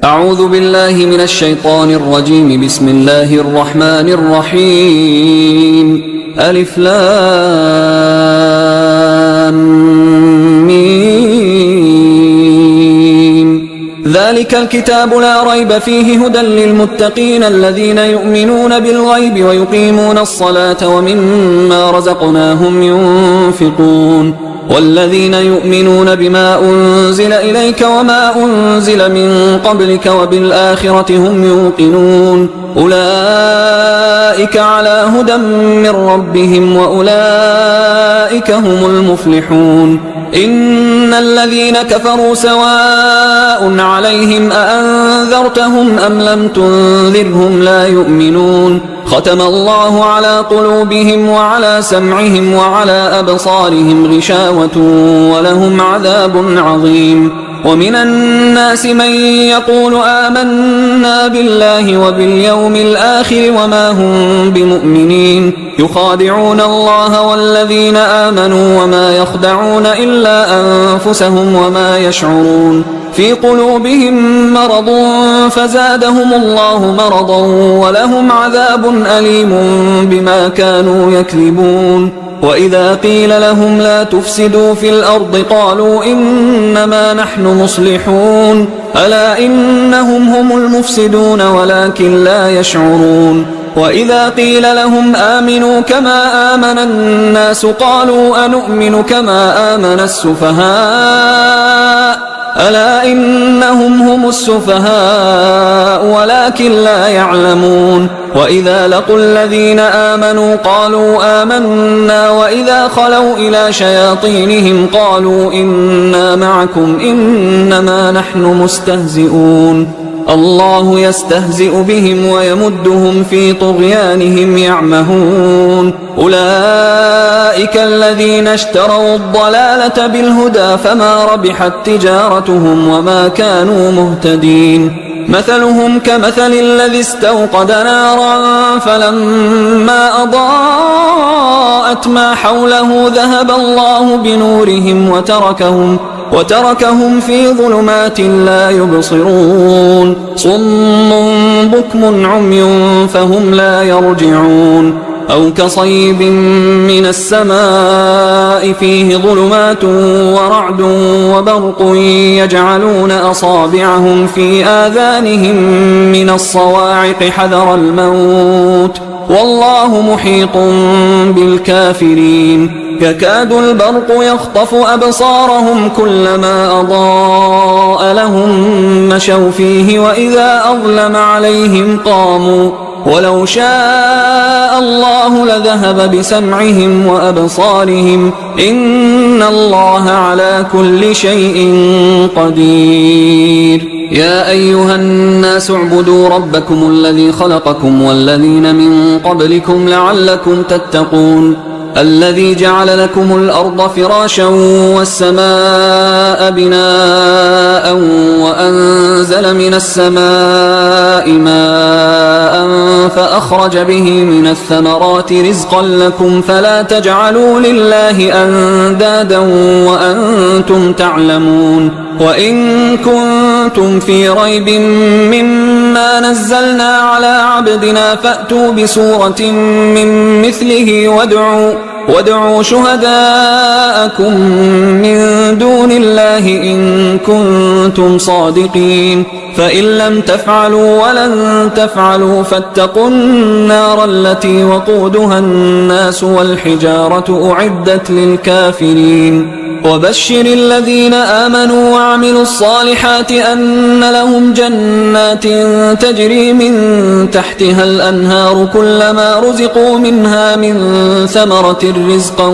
أعوذ بالله من الشيطان الرجيم. بسم الله الرحمن الرحيم. ألف لام ميم. ذلك الكتاب لا ريب فيه هدى للمتقين الذين يؤمنون بالغيب ويقيمون الصلاة ومما رزقناهم ينفقون والذين يؤمنون بما أنزل إليك وما أنزل من قبلك وبالآخرة هم يوقنون أولئك على هدى من ربهم وأولئك هم المفلحون. إن الذين كفروا سواء عليهم أأنذرتهم أم لم تنذرهم لا يؤمنون. ختم الله على قلوبهم وعلى سمعهم وعلى أبصارهم غشاوة ولهم عذاب عظيم. ومن الناس من يقول آمنا بالله وباليوم الآخر وما هم بمؤمنين يخادعون الله والذين آمنوا وما يخدعون إلا أنفسهم وما يشعرون. في قلوبهم مرض فزادهم الله مرضا ولهم عذاب أليم بما كانوا يكذبون. وإذا قيل لهم لا تفسدوا في الأرض قالوا إنما نحن مصلحون ألا إنهم هم المفسدون ولكن لا يشعرون. وإذا قيل لهم آمنوا كما آمن الناس قالوا أنؤمن كما آمن السفهاء ألا إنهم هم السفهاء ولكن لا يعلمون. وإذا لقوا الذين آمنوا قالوا آمنا وإذا خلوا إلى شياطينهم قالوا إنا معكم إنما نحن مستهزئون. الله يستهزئ بهم ويمدهم في طغيانهم يعمهون. أولئك الذين اشتروا الضلالة بالهدى فما ربحت تجارتهم وما كانوا مهتدين. مثلهم كمثل الذي استوقد نارا فلما أضاءت ما حوله ذهب الله بنورهم وتركهم في ظلمات لا يبصرون. صم بكم عمي فهم لا يرجعون. أو كصيب من السماء فيه ظلمات ورعد وبرق يجعلون أصابعهم في آذانهم من الصواعق حذر الموت والله محيط بالكافرين. يكاد البرق يخطف أبصارهم كلما أضاء لهم مشوا فيه وإذا أظلم عليهم قاموا ولو شاء الله لذهب بسمعهم وأبصارهم إن الله على كل شيء قدير. يا أيها الناس اعبدوا ربكم الذي خلقكم والذين من قبلكم لعلكم تتقون. الذي جعل لكم الأرض فراشا والسماء بناء وأنزل من السماء ماء فأخرج به من الثمرات رزقا لكم فلا تجعلوا لله أندادا وأنتم تعلمون. وإن كنتم في ريب مما نزلنا على عبدنا فأتوا بسورة من مثله وادعوا شهداءكم من دون الله إن كنتم صادقين. فإن لم تفعلوا ولن تفعلوا فاتقوا النار التي وقودها الناس والحجارة أعدت للكافرين. وبشر الذين آمنوا وعملوا الصالحات أن لهم جنات تجري من تحتها الأنهار كلما رزقوا منها من ثمرة رزقا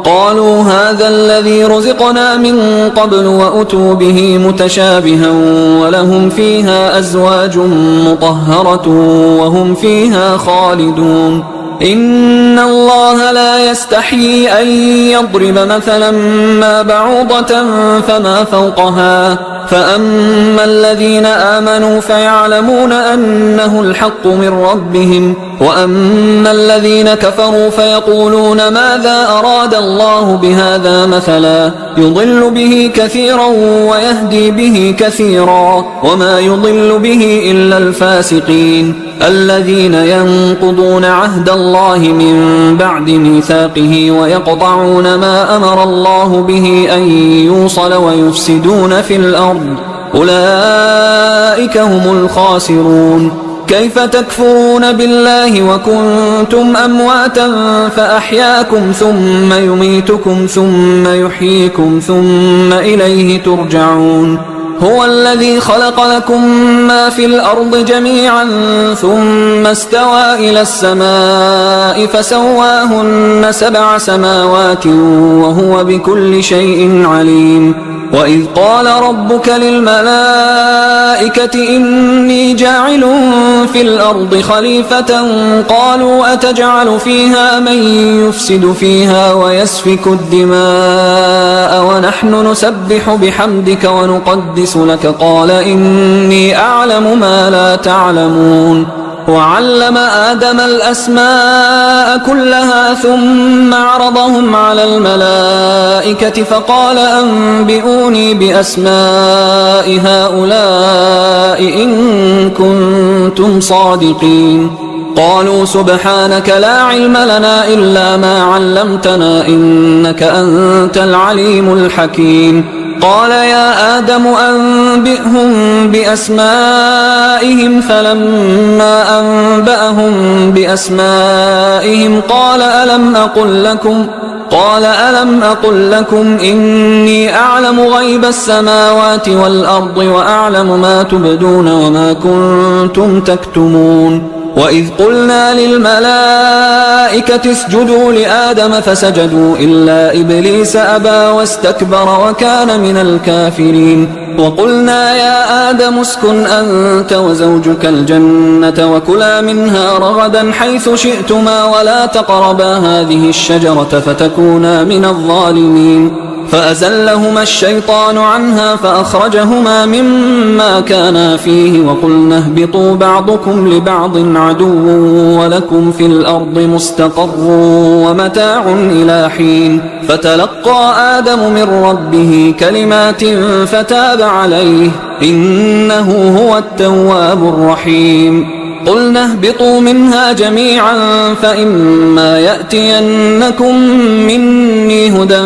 قالوا هذا الذي رزقنا من قبل وأتوا به متشابها ولهم فيها أزواج مطهرة وهم فيها خالدون. إن الله لا يستحيي أن يضرب مثلا ما بعوضة فما فوقها فأما الذين آمنوا فيعلمون أنه الحق من ربهم، وأما الذين كفروا فيقولون ماذا أراد الله بهذا مثلا يضل به كثيرا ويهدي به كثيرا وما يضل به إلا الفاسقين الذين ينقضون عهد الله من بعد ميثاقه ويقطعون ما أمر الله به أن يوصل ويفسدون في الأرض أولئك هم الخاسرون. كيف تكفرون بالله وكنتم أمواتا فأحياكم ثم يميتكم ثم يحييكم ثم إليه ترجعون. هو الذي خلق لكم ما في الأرض جميعا ثم استوى إلى السماء فسواهن 7 سماوات وهو بكل شيء عليم. وإذ قال ربك للملائكة إني جاعل في الأرض خليفة قالوا أتجعل فيها من يفسد فيها ويسفك الدماء ونحن نسبح بحمدك ونقدس لك قال إني أعلم ما لا تعلمون. وعلم آدم الأسماء كلها ثم عرضهم على الملائكة فقال أنبئوني بأسماء هؤلاء إن كنتم صادقين. قالوا سبحانك لا علم لنا إلا ما علمتنا إنك أنت العليم الحكيم. قال يا آدم أنبئهم بأسمائهم فلما أنبأهم بأسمائهم قال ألم أقل لكم إني أعلم غيب السماوات والأرض وأعلم ما تبدون وما كنتم تكتمون. وإذ قلنا للملائكة اسجدوا لآدم فسجدوا إلا إبليس أبى واستكبر وكان من الكافرين. وقلنا يا آدم اسكن أنت وزوجك الجنة وكلا منها رغدا حيث شئتما ولا تقربا هذه الشجرة فتكونا من الظالمين. فأزلهما الشيطان عنها فأخرجهما مما كانا فيه وقلنا اهبطوا بعضكم لبعض عدو ولكم في الأرض مستقر ومتاع إلى حين. فتلقى آدم من ربه كلمات فتاب عليه إنه هو التواب الرحيم. قلنا اهبطوا منها جميعا فإما يأتينكم مني هدى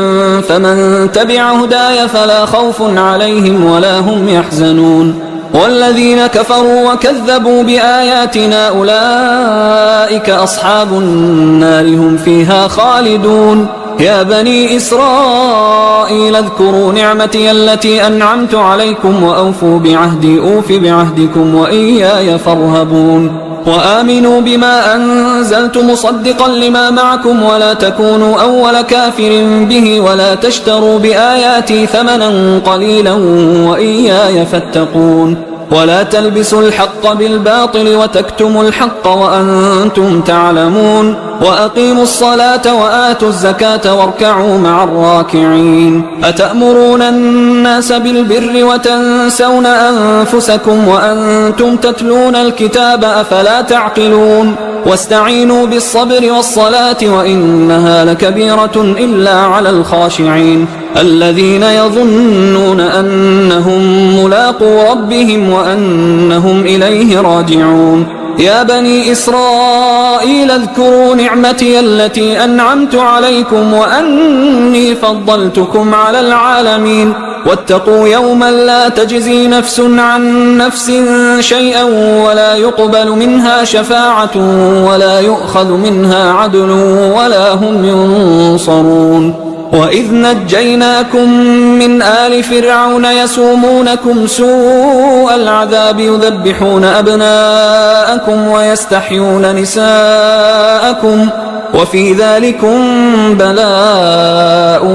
فمن تبع هداي فلا خوف عليهم ولا هم يحزنون. والذين كفروا وكذبوا بآياتنا أولئك أصحاب النار هم فيها خالدون. يا بني إسرائيل اذكروا نعمتي التي أنعمت عليكم وأوفوا بعهدي أوف بعهدكم وإياي فارهبون. وآمنوا بما أنزلت مصدقا لما معكم ولا تكونوا أول كافر به ولا تشتروا بآياتي ثمنا قليلا وإياي فاتقون. ولا تلبسوا الحق بالباطل وتكتموا الحق وأنتم تعلمون. وأقيموا الصلاة وآتوا الزكاة واركعوا مع الراكعين. أتأمرون الناس بالبر وتنسون أنفسكم وأنتم تتلون الكتاب أفلا تعقلون. واستعينوا بالصبر والصلاة وإنها لكبيرة إلا على الخاشعين الذين يظنون أنهم ملاقو ربهم وأنهم إليه راجعون. يا بني إسرائيل اذكروا نعمتي التي أنعمت عليكم وأني فضلتكم على العالمين. واتقوا يوما لا تجزي نفس عن نفس شيئا ولا يقبل منها شفاعة ولا يؤخذ منها عدل ولا هم ينصرون. وإذ نجيناكم من آل فرعون يسومونكم سوء العذاب يذبحون أبناءكم ويستحيون نساءكم وفي ذلكم بلاء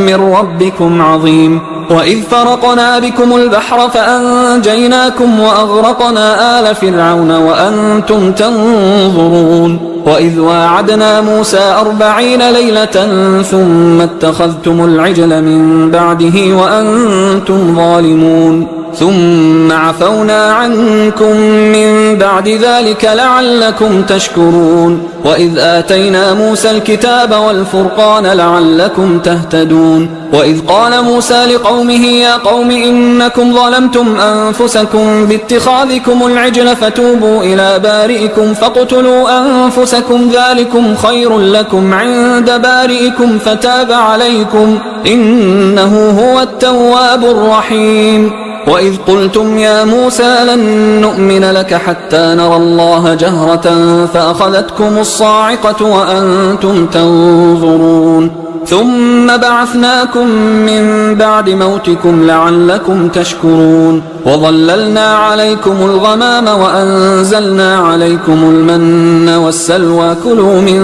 من ربكم عظيم. وإذ فرقنا بكم البحر فأنجيناكم وأغرقنا آل فرعون وأنتم تنظرون وإذ واعدنا موسى 40 ليلة ثم اتخذتم العجل من بعده وأنتم ظالمون ثم عفونا عنكم من بعد ذلك لعلكم تشكرون وإذ آتينا موسى الكتاب والفرقان لعلكم تهتدون وإذ قال موسى لقومه يا قوم إنكم ظلمتم أنفسكم باتخاذكم العجل فتوبوا إلى بارئكم فاقتلوا أنفسكم ذلكم خير لكم عند بارئكم فتاب عليكم إنه هو التواب الرحيم وإذ قلتم يا موسى لن نؤمن لك حتى نرى الله جهرة فأخذتكم الصاعقة وأنتم تنظرون ثم بعثناكم من بعد موتكم لعلكم تشكرون وظللنا عليكم الغمام وأنزلنا عليكم المن والسلوى كلوا من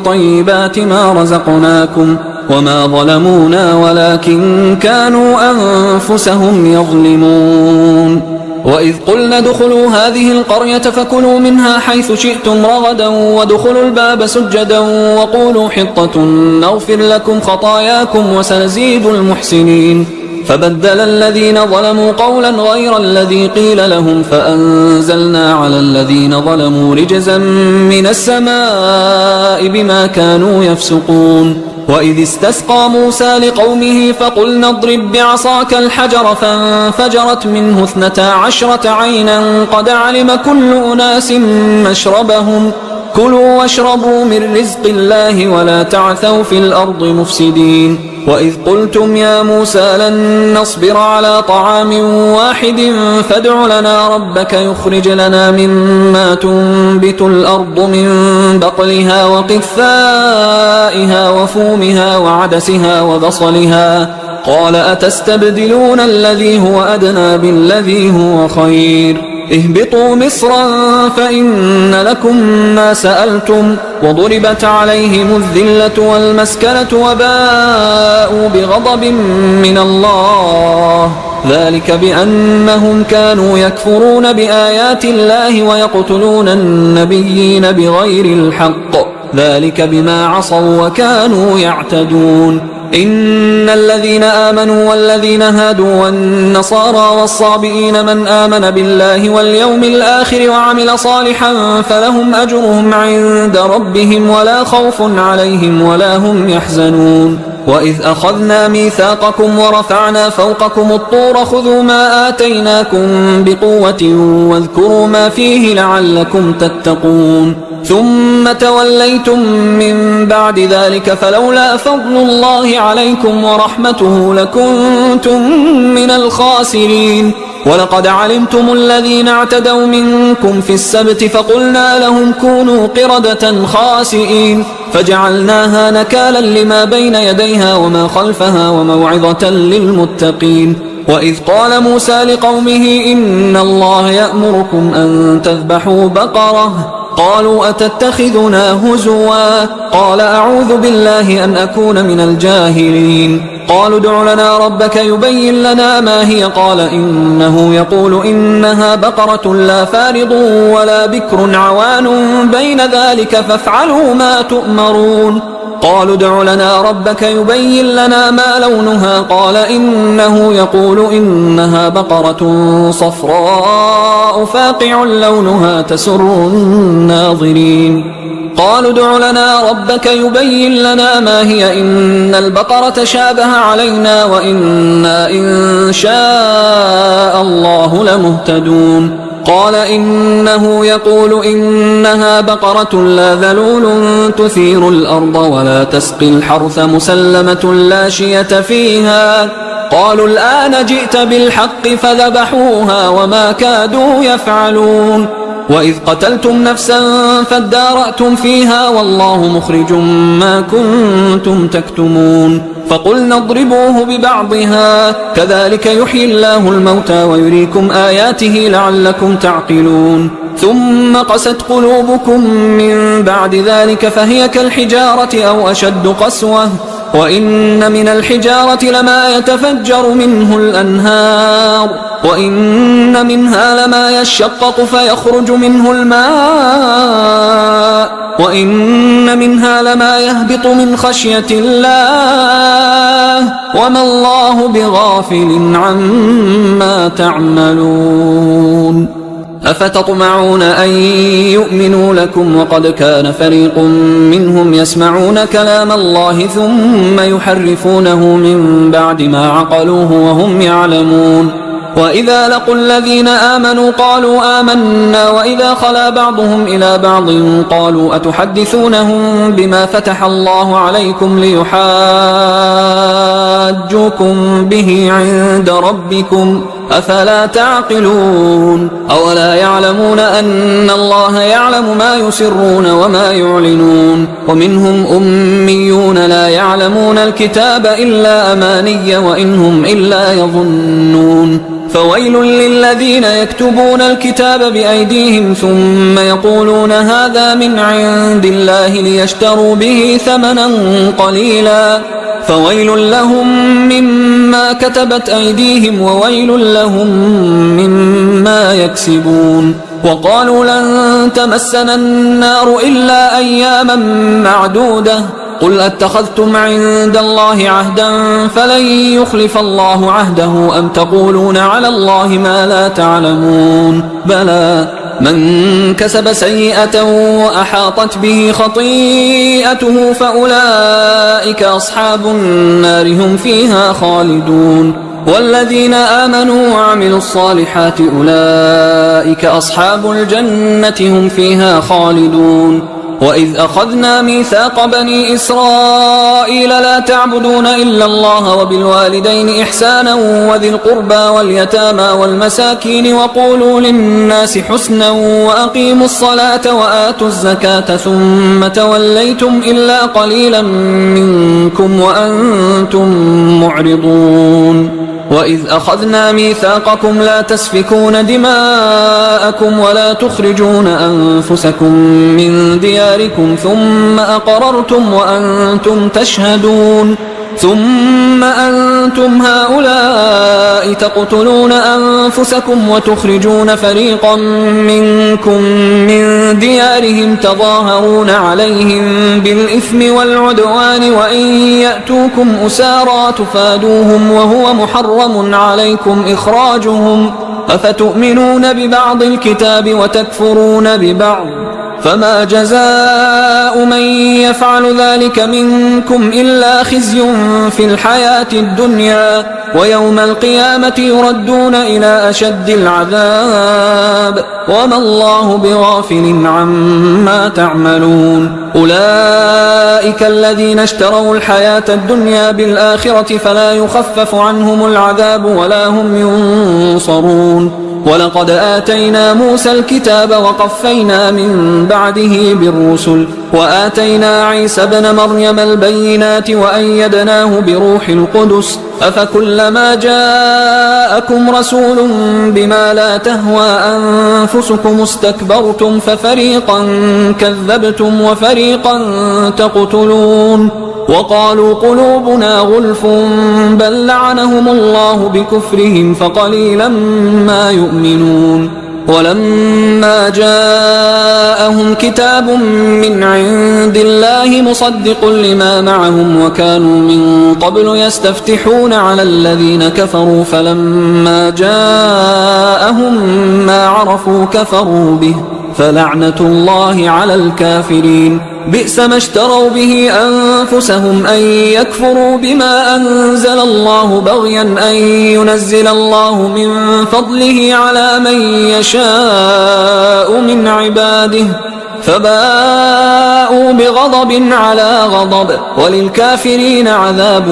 طيبات ما رزقناكم وما ظلمونا ولكن كانوا أنفسهم يظلمون وإذ قلنا ادخلوا هذه القرية فكلوا منها حيث شئتم رغدا وادخلوا الباب سجدا وقولوا حطة نغفر لكم خطاياكم وسنزيد المحسنين فبدل الذين ظلموا قولا غير الذي قيل لهم فأنزلنا على الذين ظلموا رجزا من السماء بما كانوا يفسقون وإذ استسقى موسى لقومه فقلنا اضرب بعصاك الحجر فانفجرت منه 12 عينا قد علم كل أناس مشربهم كلوا واشربوا من رزق الله ولا تعثوا في الأرض مفسدين وإذ قلتم يا موسى لن نصبر على طعام واحد فادع لنا ربك يخرج لنا مما تنبت الأرض من بقلها وقثائها وفومها وعدسها وبصلها قال أتستبدلون الذي هو أدنى بالذي هو خير اهبطوا مصرا فإن لكم ما سألتم وضربت عليهم الذلة والمسكنة وباءوا بغضب من الله ذلك بأنهم كانوا يكفرون بآيات الله ويقتلون النبيين بغير الحق ذلك بما عصوا وكانوا يعتدون إن الذين آمنوا والذين هادوا والنصارى والصابئين من آمن بالله واليوم الآخر وعمل صالحا فلهم أجرهم عند ربهم ولا خوف عليهم ولا هم يحزنون وإذ أخذنا ميثاقكم ورفعنا فوقكم الطور خذوا ما آتيناكم بقوة واذكروا ما فيه لعلكم تتقون ثم توليتم من بعد ذلك فلولا فضل الله عليكم ورحمته لكنتم من الخاسرين ولقد علمتم الذين اعتدوا منكم في السبت فقلنا لهم كونوا قردة خاسئين فجعلناها نكالا لما بين يديها وما خلفها وموعظة للمتقين وإذ قال موسى لقومه إن الله يأمركم أن تذبحوا بقرة قالوا أتتخذنا هزوا قال أعوذ بالله أن أكون من الجاهلين قالوا ادع لنا ربك يبين لنا ما هي قال إنه يقول إنها بقرة لا فارض ولا بكر عوان بين ذلك فافعلوا ما تؤمرون قالوا ادع لنا ربك يبين لنا ما لونها قال إنه يقول إنها بقرة صفراء فاقع لونها تسر الناظرين قالوا ادع لنا ربك يبين لنا ما هي إن البقرة شابه علينا وإنا إن شاء الله لمهتدون قال إنه يقول إنها بقرة لا ذلول تثير الأرض ولا تسقي الحرث مسلمة لا شية فيها قالوا الآن جئت بالحق فذبحوها وما كادوا يفعلون وإذ قتلتم نفسا فادارأتم فيها والله مخرج ما كنتم تكتمون فقلنا اضربوه ببعضها كذلك يحيي الله الموتى ويريكم آياته لعلكم تعقلون ثم قست قلوبكم من بعد ذلك فهي كالحجارة أو أشد قسوة وإن من الحجارة لما يتفجر منه الأنهار وإن منها لما يشقق فيخرج منه الماء وإن منها لما يهبط من خشية الله وما الله بغافل عما تعملون أفتطمعون أن يؤمنوا لكم وقد كان فريق منهم يسمعون كلام الله ثم يحرفونه من بعد ما عقلوه وهم يعلمون وإذا لقوا الذين آمنوا قالوا آمنا وإذا خلا بعضهم إلى بعض قالوا أتحدثونهم بما فتح الله عليكم ليحاجوكم به عند ربكم أفلا تعقلون أولا يعلمون أن الله يعلم ما يسرون وما يعلنون ومنهم أميون لا يعلمون الكتاب إلا أماني وإنهم إلا يظنون فويل للذين يكتبون الكتاب بأيديهم ثم يقولون هذا من عند الله ليشتروا به ثمنا قليلا فويل لهم مما كتبت أيديهم وويل لهم مما يكسبون وقالوا لن تمسنا النار إلا أياما معدودة قل أتخذتم عند الله عهدا فلن يخلف الله عهده أم تقولون على الله ما لا تعلمون بلى من كسب سيئة وأحاطت به خطيئته فأولئك أصحاب النار هم فيها خالدون والذين آمنوا وعملوا الصالحات أولئك أصحاب الجنة هم فيها خالدون وإذ أخذنا ميثاق بني إسرائيل لا تعبدون إلا الله وبالوالدين إحسانا وذي القربى واليتامى والمساكين وقولوا للناس حسنا وأقيموا الصلاة وآتوا الزكاة ثم توليتم إلا قليلا منكم وأنتم معرضون وإذ أخذنا ميثاقكم لا تسفكون دماءكم ولا تخرجون أنفسكم من دياركم ثم أقررتم وأنتم تشهدون ثم أنتم هؤلاء تقتلون أنفسكم وتخرجون فريقا منكم من ديارهم تظاهرون عليهم بالإثم والعدوان وإن يأتوكم أسارى تفادوهم وهو محرم عليكم إخراجهم أفتؤمنون ببعض الكتاب وتكفرون ببعض فما جزاء من يفعل ذلك منكم إلا خزي في الحياة الدنيا ويوم القيامة يردون إلى أشد العذاب وما الله بغافل عما تعملون أولئك الذين اشتروا الحياة الدنيا بالآخرة فلا يخفف عنهم العذاب ولا هم ينصرون ولقد آتينا موسى الكتاب وقفينا من بعده بالرسل وآتينا عيسى ابن مريم البينات وأيدناه بروح القدس أفكلما جاءكم رسول بما لا تهوى أنفسكم استكبرتم ففريقا كذبتم وفريقا تقتلون وقالوا قلوبنا غلف بل لعنهم الله بكفرهم فقليلا ما يؤمنون ولما جاءهم كتاب من عند الله مصدق لما معهم وكانوا من قبل يستفتحون على الذين كفروا فلما جاءهم ما عرفوا كفروا به فلعنة الله على الكافرين بئس ما اشتروا به أنفسهم أن يكفروا بما أنزل الله بغيا أن ينزل الله من فضله على من يشاء من عباده فباءوا بغضب على غضب وللكافرين عذاب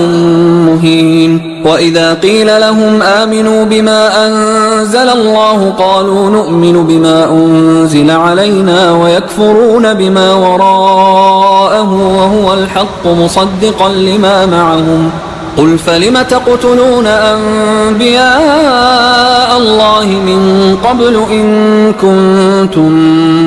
مهين وإذا قيل لهم آمنوا بما أنزل الله قالوا نؤمن بما أنزل علينا ويكفرون بما وراءه وهو الحق مصدقا لما معهم قل فلم تقتلون أنبياء الله من قبل إن كنتم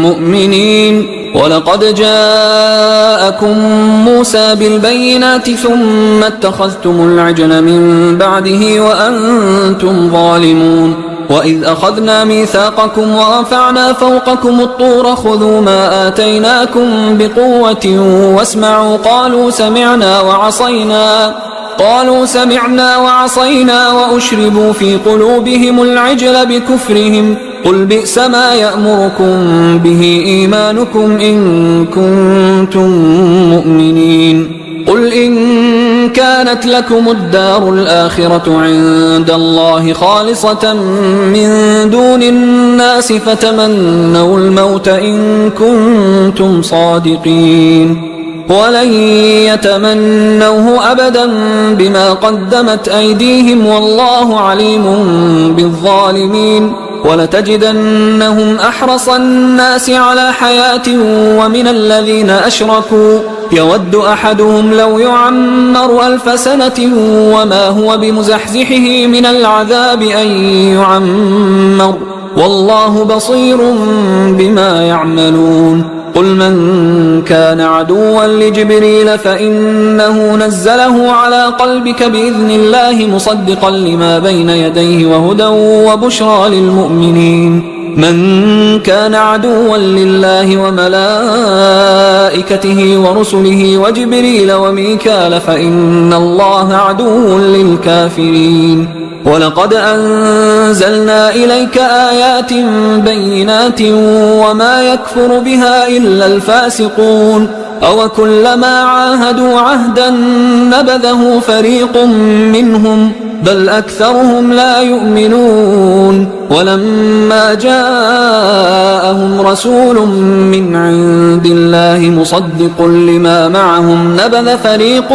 مؤمنين ولقد جاءكم موسى بالبينات ثم اتخذتم العجل من بعده وأنتم ظالمون وإذ أخذنا ميثاقكم ورفعنا فوقكم الطور خذوا ما آتيناكم بقوة واسمعوا قالوا سمعنا وعصينا وأشربوا في قلوبهم العجل بكفرهم قل بئس ما يأمركم به إيمانكم إن كنتم مؤمنين قل إن كانت لكم الدار الآخرة عند الله خالصة من دون الناس فتمنوا الموت إن كنتم صادقين ولن يتمنوه أبدا بما قدمت أيديهم والله عليم بالظالمين ولتجدنهم أحرص الناس على حياة ومن الذين أشركوا يود أحدهم لو يعمر 1000 سنة وما هو بمزحزحه من العذاب أن يعمر والله بصير بما يعملون قل من كان عدوا لجبريل فإنه نزله على قلبك بإذن الله مصدقا لما بين يديه وهدى وبشرى للمؤمنين من كان عدوا لله وملائكته ورسله وجبريل وميكال فإن الله عدو للكافرين ولقد أنزلنا إليك آيات بينات وما يكفر بها إلا الفاسقون أوكلما عاهدوا عهدا نبذه فريق منهم بل أكثرهم لا يؤمنون ولما جاءهم رسول من عند الله مصدق لما معهم نبذ فريق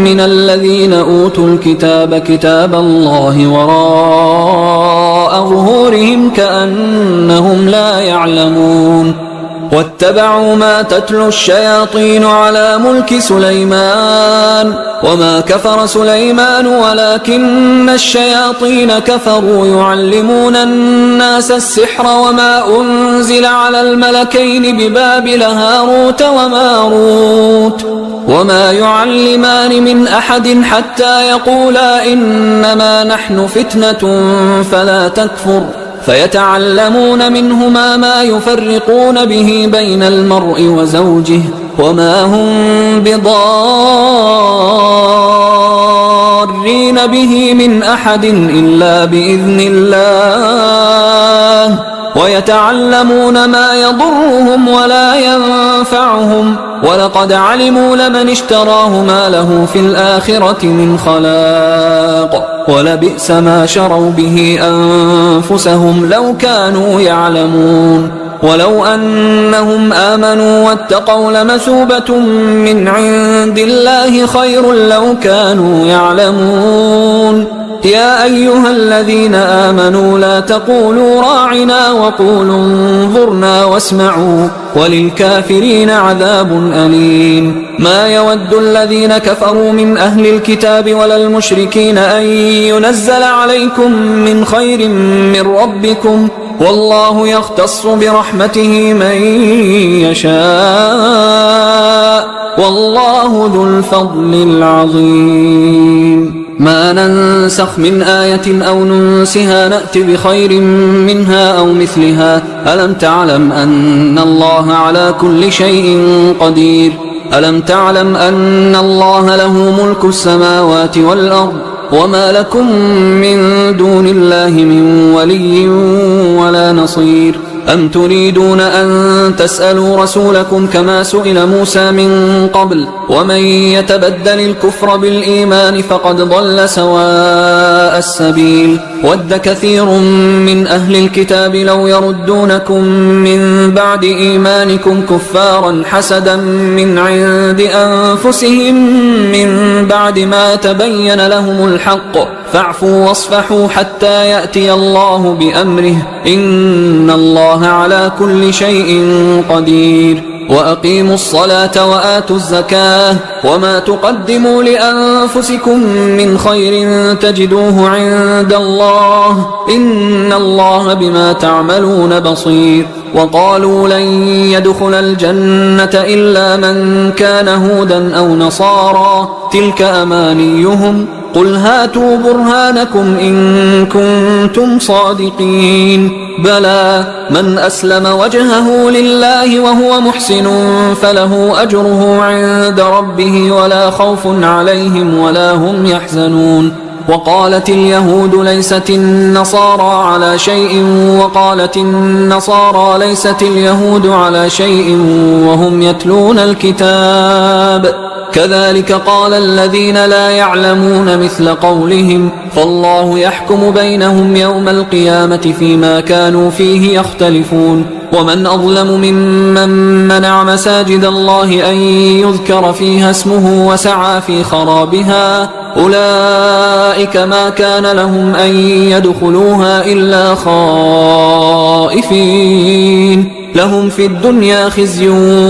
من الذين أوتوا الكتاب كتاب الله وراء ظهورهم كأنهم لا يعلمون واتبعوا ما تتلو الشياطين على ملك سليمان وما كفر سليمان ولكن الشياطين كفروا يعلمون الناس السحر وما أنزل على الملكين ببابل هاروت وماروت وما يعلمان من أحد حتى يقولا إنما نحن فتنة فلا تكفر فيتعلمون منهما ما يفرقون به بين المرء وزوجه وما هم بضارين به من أحد إلا بإذن الله ويتعلمون ما يضرهم ولا ينفعهم ولقد علموا لمن اشتراه ما له في الآخرة من خلاق ولبئس ما شروا به أنفسهم لو كانوا يعلمون ولو أنهم آمنوا واتقوا لمثوبة من عند الله خير لو كانوا يعلمون يا أيها الذين آمنوا لا تقولوا راعنا وقولوا انظرنا واسمعوا وللكافرين عذاب أليم ما يود الذين كفروا من أهل الكتاب ولا المشركين أن ينزل عليكم من خير من ربكم والله يختص برحمته من يشاء والله ذو الفضل العظيم ما ننسخ من آية أو ننسها نأت بخير منها أو مثلها ألم تعلم أن الله على كل شيء قدير ألم تعلم أن الله له ملك السماوات والأرض وما لكم من دون الله من ولي ولا نصير أم تريدون أن تسألوا رسولكم كما سئل موسى من قبل ومن يتبدل الكفر بالإيمان فقد ضل سواء السبيل ود كثير من أهل الكتاب لو يردونكم من بعد إيمانكم كفارا حسدا من عند أنفسهم من بعد ما تبين لهم الحق فاعفوا واصفحوا حتى يأتي الله بأمره إن الله على كل شيء قدير وأقيموا الصلاة وآتوا الزكاة وما تقدموا لأنفسكم من خير تجدوه عند الله إن الله بما تعملون بصير وقالوا لن يدخل الجنة إلا من كان هودا أو نصارى تلك أمانيهم قل هاتوا برهانكم إن كنتم صادقين بلى من أسلم وجهه لله وهو محسن فله أجره عند ربه ولا خوف عليهم ولا هم يحزنون وقالت اليهود ليست النصارى على شيء وقالت النصارى ليست اليهود على شيء وهم يتلون الكتاب كذلك قال الذين لا يعلمون مثل قولهم فالله يحكم بينهم يوم القيامة فيما كانوا فيه يختلفون ومن أظلم ممن منع مساجد الله أن يذكر فيها اسمه وسعى في خرابها أولئك ما كان لهم أن يدخلوها إلا خائفين لهم في الدنيا خزي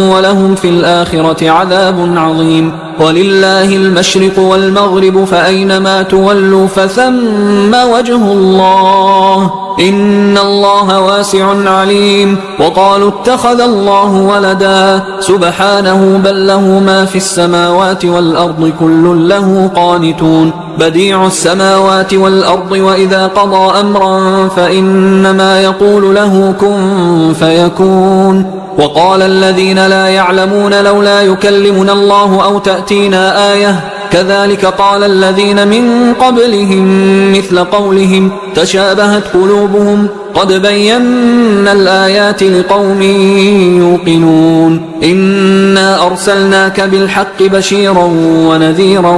ولهم في الآخرة عذاب عظيم ولله المشرق والمغرب فأينما تولوا فثم وجه الله إن الله واسع عليم وقالوا اتخذ الله ولدا سبحانه بل له ما في السماوات والأرض كل له قانتون بديع السماوات والأرض وإذا قضى أمرا فإنما يقول له كن فيكون وقال الذين لا يعلمون لولا يكلمنا الله أو تأتينا آية كذلك قال الذين من قبلهم مثل قولهم تشابهت قلوبهم قد بينا الآيات لقوم يوقنون إنا أرسلناك بالحق بشيرا ونذيرا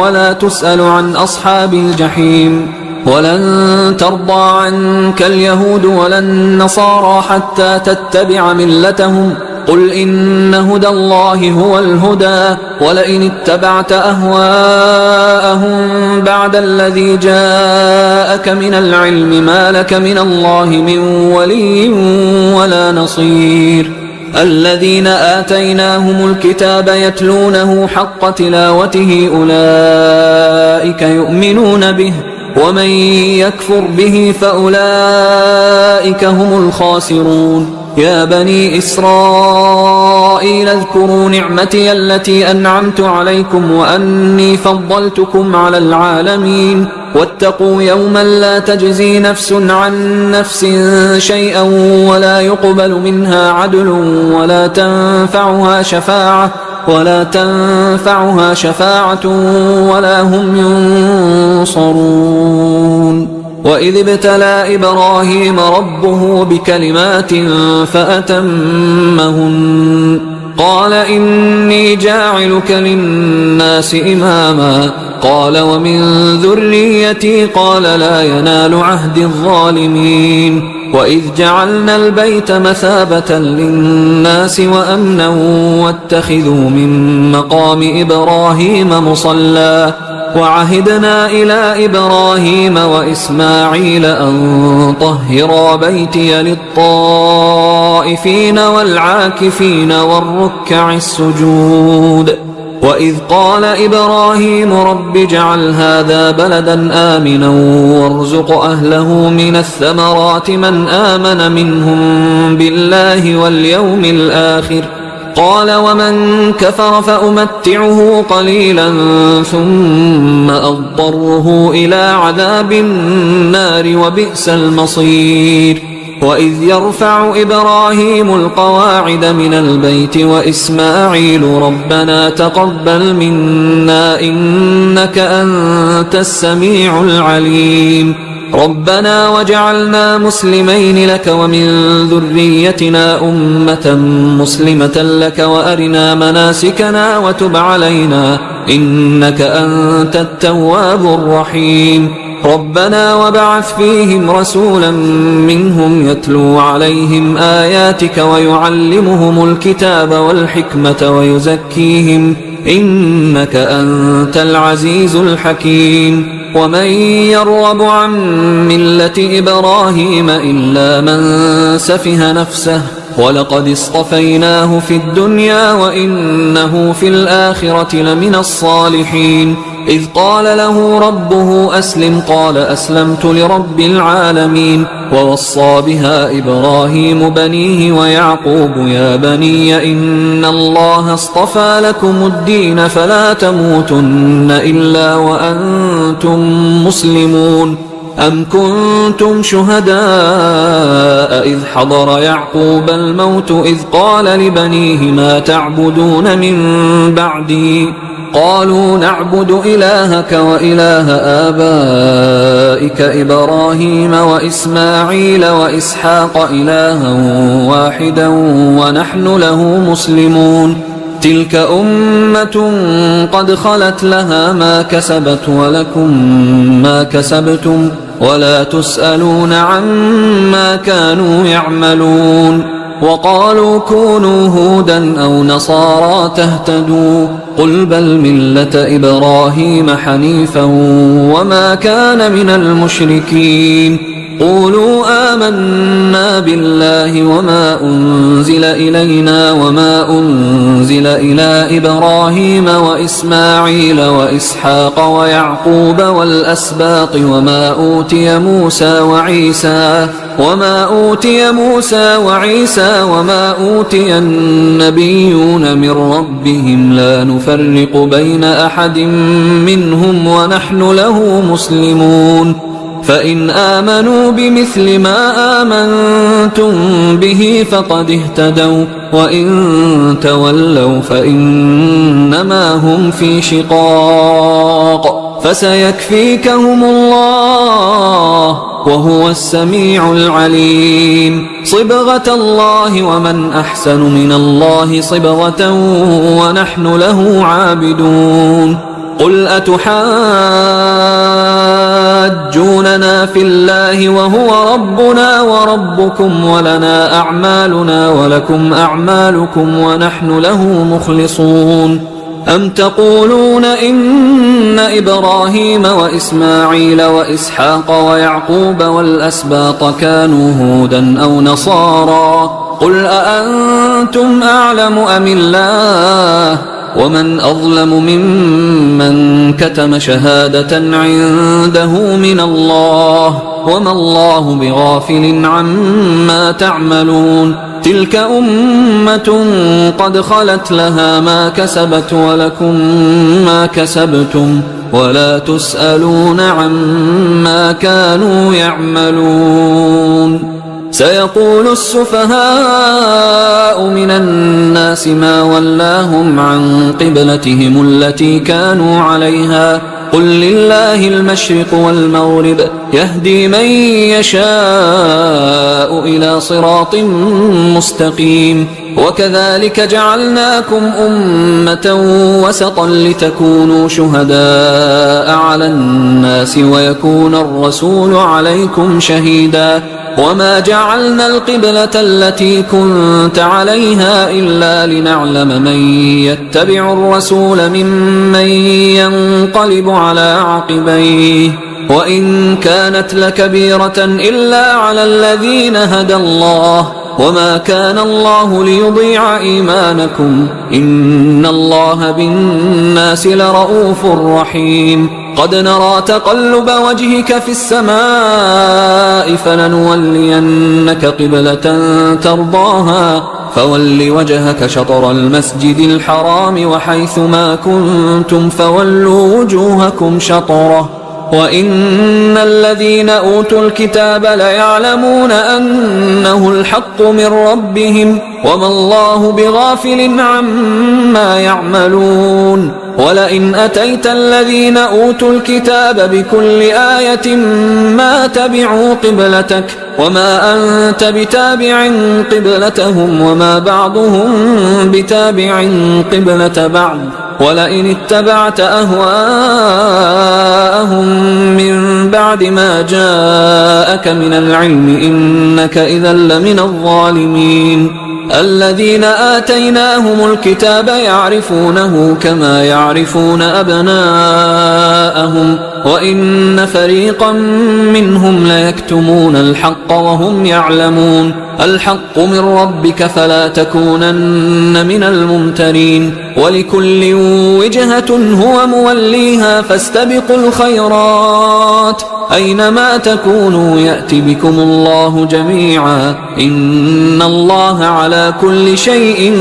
ولا تسأل عن أصحاب الجحيم ولن ترضى عنك اليهود ولا النصارى حتى تتبع ملتهم قل إن هدى الله هو الهدى ولئن اتبعت أهواءهم بعد الذي جاءك من العلم ما لك من الله من ولي ولا نصير الذين آتيناهم الكتاب يتلونه حق تلاوته أولئك يؤمنون به ومن يكفر به فأولئك هم الخاسرون يا بني إسرائيل اذكروا نعمتي التي أنعمت عليكم وأني فضلتكم على العالمين واتقوا يوما لا تجزي نفس عن نفس شيئا ولا يقبل منها عدل ولا تنفعها شفاعة ولا هم ينصرون وإذ ابتلى إبراهيم ربه بكلمات فأتمهن قال إني جاعلك للناس إماما قال ومن ذريتي قال لا ينال عهد الظالمين وإذ جعلنا البيت مثابة للناس وأمنا واتخذوا من مقام إبراهيم مصلى وعهدنا إلى إبراهيم وإسماعيل أن طهرا بيتي للطائفين والعاكفين والركع السجود وإذ قال إبراهيم رب اجعل هذا بلدا آمنا وارزق أهله من الثمرات من آمن منهم بالله واليوم الآخر قال ومن كفر فأمتعه قليلا ثم أضطره إلى عذاب النار وبئس المصير وإذ يرفع إبراهيم القواعد من البيت وإسماعيل ربنا تقبل منا إنك أنت السميع العليم ربنا وجعلنا مسلمين لك ومن ذريتنا أمة مسلمة لك وأرنا مناسكنا وتب علينا إنك أنت التواب الرحيم ربنا وابعث فيهم رسولا منهم يتلو عليهم آياتك ويعلمهم الكتاب والحكمة ويزكيهم إنك أنت العزيز الحكيم ومن يرغب عن ملة إبراهيم إلا من سفه نفسه ولقد اصطفيناه في الدنيا وإنه في الآخرة لمن الصالحين إذ قال له ربه أسلم قال أسلمت لرب العالمين ووصى بها إبراهيم بنيه ويعقوب يا بني إن الله اصطفى لكم الدين فلا تموتن إلا وأنتم مسلمون أم كنتم شهداء إذ حضر يعقوب الموت إذ قال لبنيه ما تعبدون من بعدي قالوا نعبد إلهك وإله آبائك إبراهيم وإسماعيل وإسحاق إلها واحدا ونحن له مسلمون تلك أمة قد خلت لها ما كسبت ولكم ما كسبتم ولا تسألون عما كانوا يعملون وقالوا كونوا هودا أو نصارى تهتدوا قل بل ملة إبراهيم حنيفا وما كان من المشركين قولوا آمنا بالله وما أنزل إلينا وما أنزل إلى إبراهيم وإسماعيل وإسحاق ويعقوب والأسباط وما أوتي موسى وعيسى وما أوتي النبيون من ربهم لا نفرق بين أحد منهم ونحن له مسلمون فإن آمنوا بمثل ما آمنتم به فقد اهتدوا وإن تولوا فإنما هم في شقاق فسيكفيكهم الله وهو السميع العليم صبغة الله ومن أحسن من الله صبغة ونحن له عابدون قل أتحاجوننا في الله وهو ربنا وربكم ولنا أعمالنا ولكم أعمالكم ونحن له مخلصون أم تقولون إن إبراهيم وإسماعيل وإسحاق ويعقوب والأسباط كانوا هودا أو نصارى قل أأنتم أعلم أم الله ومن أظلم ممن كتم شهادة عنده من الله وما الله بغافل عما تعملون تلك أمة قد خلت لها ما كسبت ولكم ما كسبتم ولا تسألون عما كانوا يعملون سيقول السفهاء من الناس ما ولاهم عن قبلتهم التي كانوا عليها قل لله المشرق والمغرب يهدي من يشاء إلى صراط مستقيم وكذلك جعلناكم أمة وسطا لتكونوا شهداء على الناس ويكون الرسول عليكم شهيدا وما جعلنا القبلة التي كنت عليها إلا لنعلم من يتبع الرسول ممن ينقلب على عقبيه وإن كانت لكبيرة إلا على الذين هدى الله وما كان الله ليضيع إيمانكم إن الله بالناس لرؤوف رحيم قد نرى تقلب وجهك في السماء فلنولينك قبلة ترضاها فول وجهك شطر المسجد الحرام وحيث ما كنتم فولوا وجوهكم شطره وإن الذين أوتوا الكتاب ليعلمون أنه الحق من ربهم وما الله بغافل عما يعملون ولئن أتيت الذين أوتوا الكتاب بكل آية ما تبعوا قبلتك وما أنت بتابع قبلتهم وما بعضهم بتابع قبلة بعض ولئن اتبعت أهواءهم من بعد ما جاءك من العلم إنك إذا لمن الظالمين الذين آتيناهم الكتاب يعرفونه كما يعرفون يعرفون أبناءهم وإن فريقا منهم ليكتمون الحق وهم يعلمون. الحق من ربك فلا تكونن من الممترين. ولكل وجهة هو موليها فاستبقوا الخيرات أينما تكونوا يأت بكم الله جميعا إن الله على كل شيء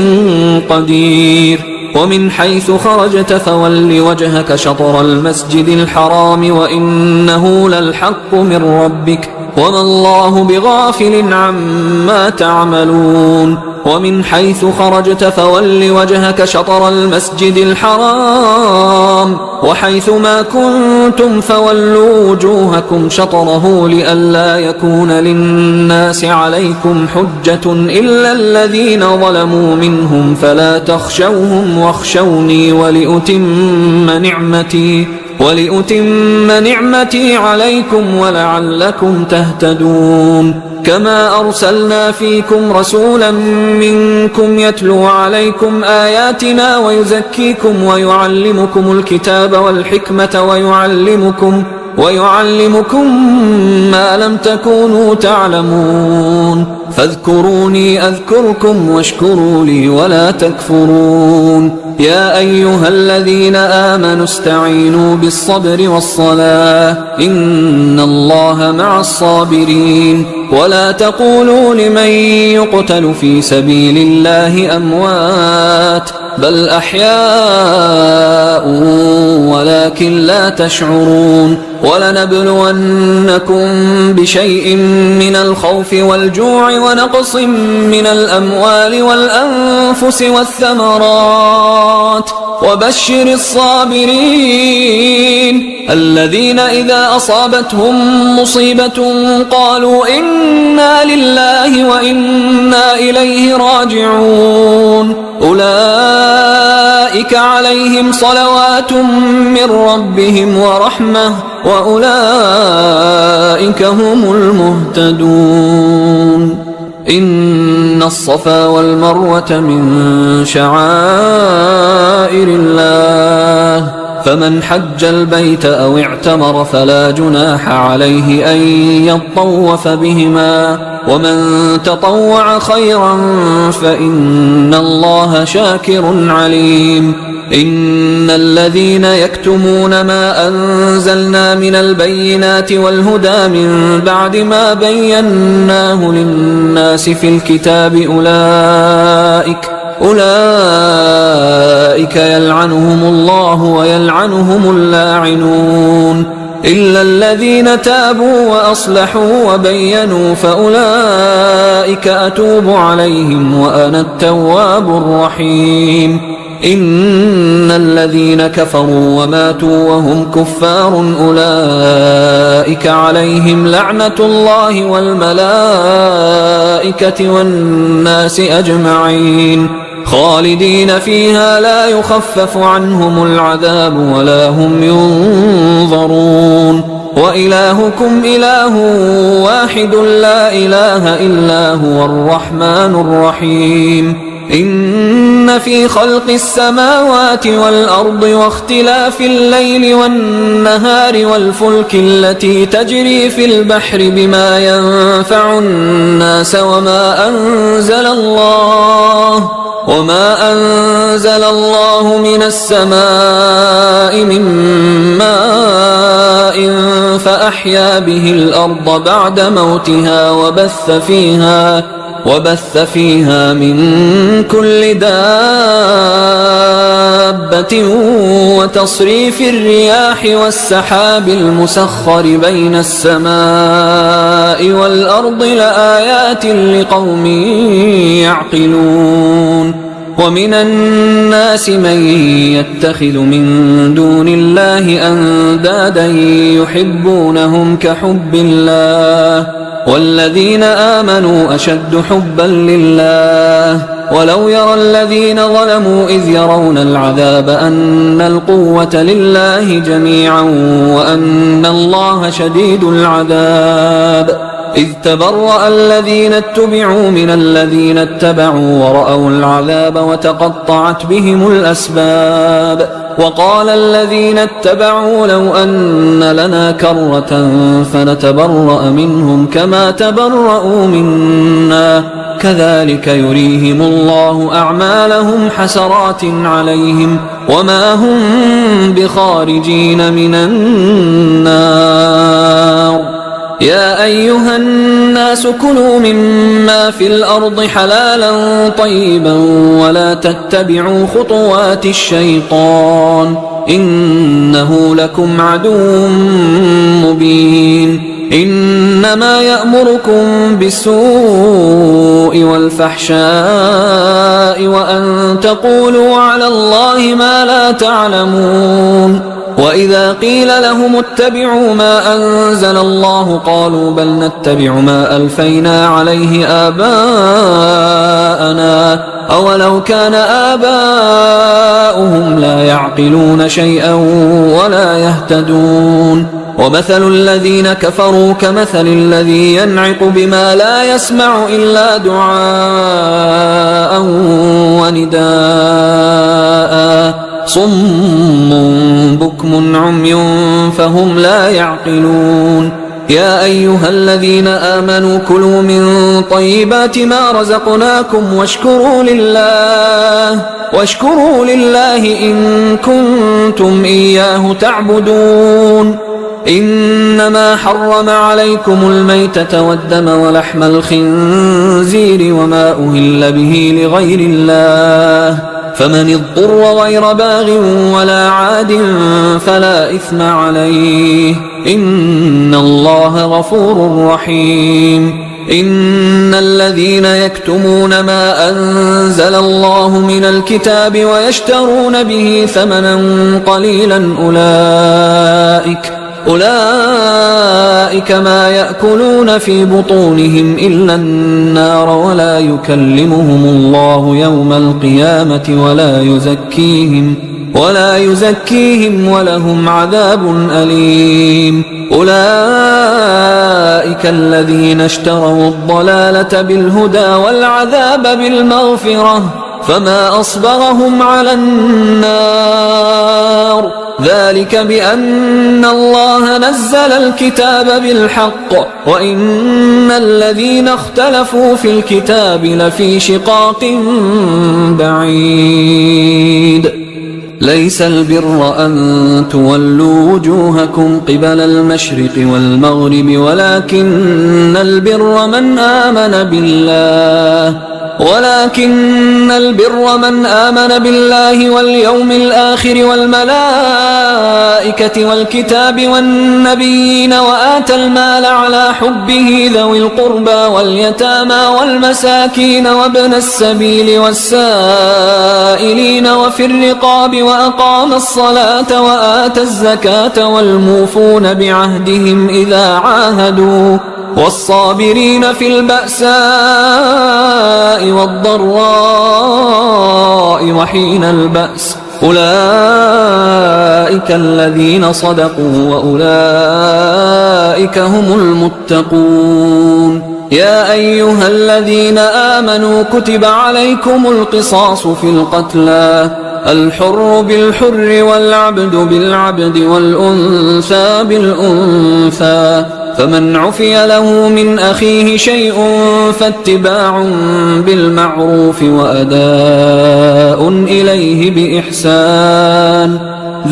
قدير. ومن حيث خرجت فول وجهك شطر المسجد الحرام وإنه للحق من ربك وما الله بغافل عما تعملون. ومن حيث خرجت فول وجهك شطر المسجد الحرام وحيث ما كنتم فولوا وجوهكم شطره لئلا يكون للناس عليكم حجة إلا الذين ظلموا منهم فلا تخشوهم واخشوني ولأتم نعمتي عليكم ولعلكم تهتدون. كما أرسلنا فيكم رسولا منكم يتلو عليكم آياتنا ويزكيكم ويعلمكم الكتاب والحكمة ويعلمكم ما لم تكونوا تعلمون. فاذكروني أذكركم واشكروا لي ولا تكفرون. يا أيها الذين آمنوا استعينوا بالصبر والصلاة إن الله مع الصابرين. ولا تقولوا لمن يقتل في سبيل الله أموات بل أحياء ولكن لا تشعرون. ولنبلونكم بشيء من الخوف والجوع ونقص من الأموال والأنفس والثمرات وبشر الصابرين الذين إذا أصابتهم مصيبة قالوا إنا لله وإنا إليه راجعون. أولئك عليهم صلوات من ربهم ورحمة وأولئك هم المهتدون. إن الصفا والمروة من شعائر الله فمن حج البيت أو اعتمر فلا جناح عليه أن يطوف بهما ومن تطوع خيرا فإن الله شاكر عليم. إن الذين يكتمون ما أنزلنا من البينات والهدى من بعد ما بيناه للناس في الكتاب أولئك يلعنهم الله ويلعنهم اللاعنون إلا الذين تابوا وأصلحوا وبينوا فأولئك أتوب عليهم وأنا التواب الرحيم. إن الذين كفروا وماتوا وهم كفار أولئك عليهم لعنة الله والملائكة والناس أجمعين خالدين فيها لا يخفف عنهم العذاب ولا هم ينظرون. وإلهكم إله واحد لا إله إلا هو الرحمن الرحيم. إن في خلق السماوات والأرض واختلاف الليل والنهار والفلك التي تجري في البحر بما ينفع الناس وما أنزل الله من السماء من ماء فأحيا به الأرض بعد موتها وبث فيها من كل دابة وتصريف الرياح والسحاب المسخر بين السماء والأرض لآيات لقوم يعقلون. ومن الناس من يتخذ من دون الله أندادا يحبونهم كحب الله والذين آمنوا أشد حبا لله. ولو يرى الذين ظلموا إذ يرون العذاب أن القوة لله جميعا وأن الله شديد العذاب. إذ تبرأ الذين اتبعوا من الذين اتبعوا ورأوا العذاب وتقطعت بهم الأسباب. وقال الذين اتبعوا لو أن لنا كرة فنتبرأ منهم كما تبرأوا منا كذلك يريهم الله أعمالهم حسرات عليهم وما هم بخارجين من النار. يا أيها الناس كلوا مما في الأرض حلالا طيبا ولا تتبعوا خطوات الشيطان إنه لكم عدو مبين. إنما يأمركم بالسوء والفحشاء وأن تقولوا على الله ما لا تعلمون. وإذا قيل لهم اتبعوا ما أنزل الله قالوا بل نتبع ما ألفينا عليه آباءنا أولو كان آباؤهم لا يعقلون شيئا ولا يهتدون. ومثل الذين كفروا كمثل الذي ينعق بما لا يسمع إلا دعاء ونداء صم بكم عمي فهم لا يعقلون. يا أيها الذين آمنوا كلوا من طيبات ما رزقناكم واشكروا لله إن كنتم إياه تعبدون. إنما حرم عليكم الميتة والدم ولحم الخنزير وما أهل به لغير الله فمن اضطر غير باغ ولا عاد فلا إثم عليه إن الله غفور رحيم. إن الذين يكتمون ما أنزل الله من الكتاب ويشترون به ثمنا قليلا أولئك ما يأكلون في بطونهم إلا النار ولا يكلمهم الله يوم القيامة ولا يزكيهم ولهم عذاب أليم. أولئك الذين اشتروا الضلالة بالهدى والعذاب بالمغفرة فما أصبرهم على النار ذلك بأن الله نزل الكتاب بالحق وإن الذين اختلفوا في الكتاب لفي شقاق بعيد. ليس البر أن تولوا وجوهكم قبل المشرق والمغرب ولكن البر من آمن بالله واليوم الآخر والملائكة والكتاب والنبيين وآتى المال على حبه ذوي القربى واليتامى والمساكين وابن السبيل والسائلين وفي الرقاب وأقام الصلاة وآتى الزكاة والموفون بعهدهم إذا عاهدوا والصابرين في البأساء والضراء وحين البأس أولئك الذين صدقوا وأولئك هم المتقون. يا أيها الذين آمنوا كتب عليكم القصاص في القتلى الحر بالحر والعبد بالعبد والأنثى بالأنثى فمن عفي له من أخيه شيء فاتباع بالمعروف وأداء إليه بإحسان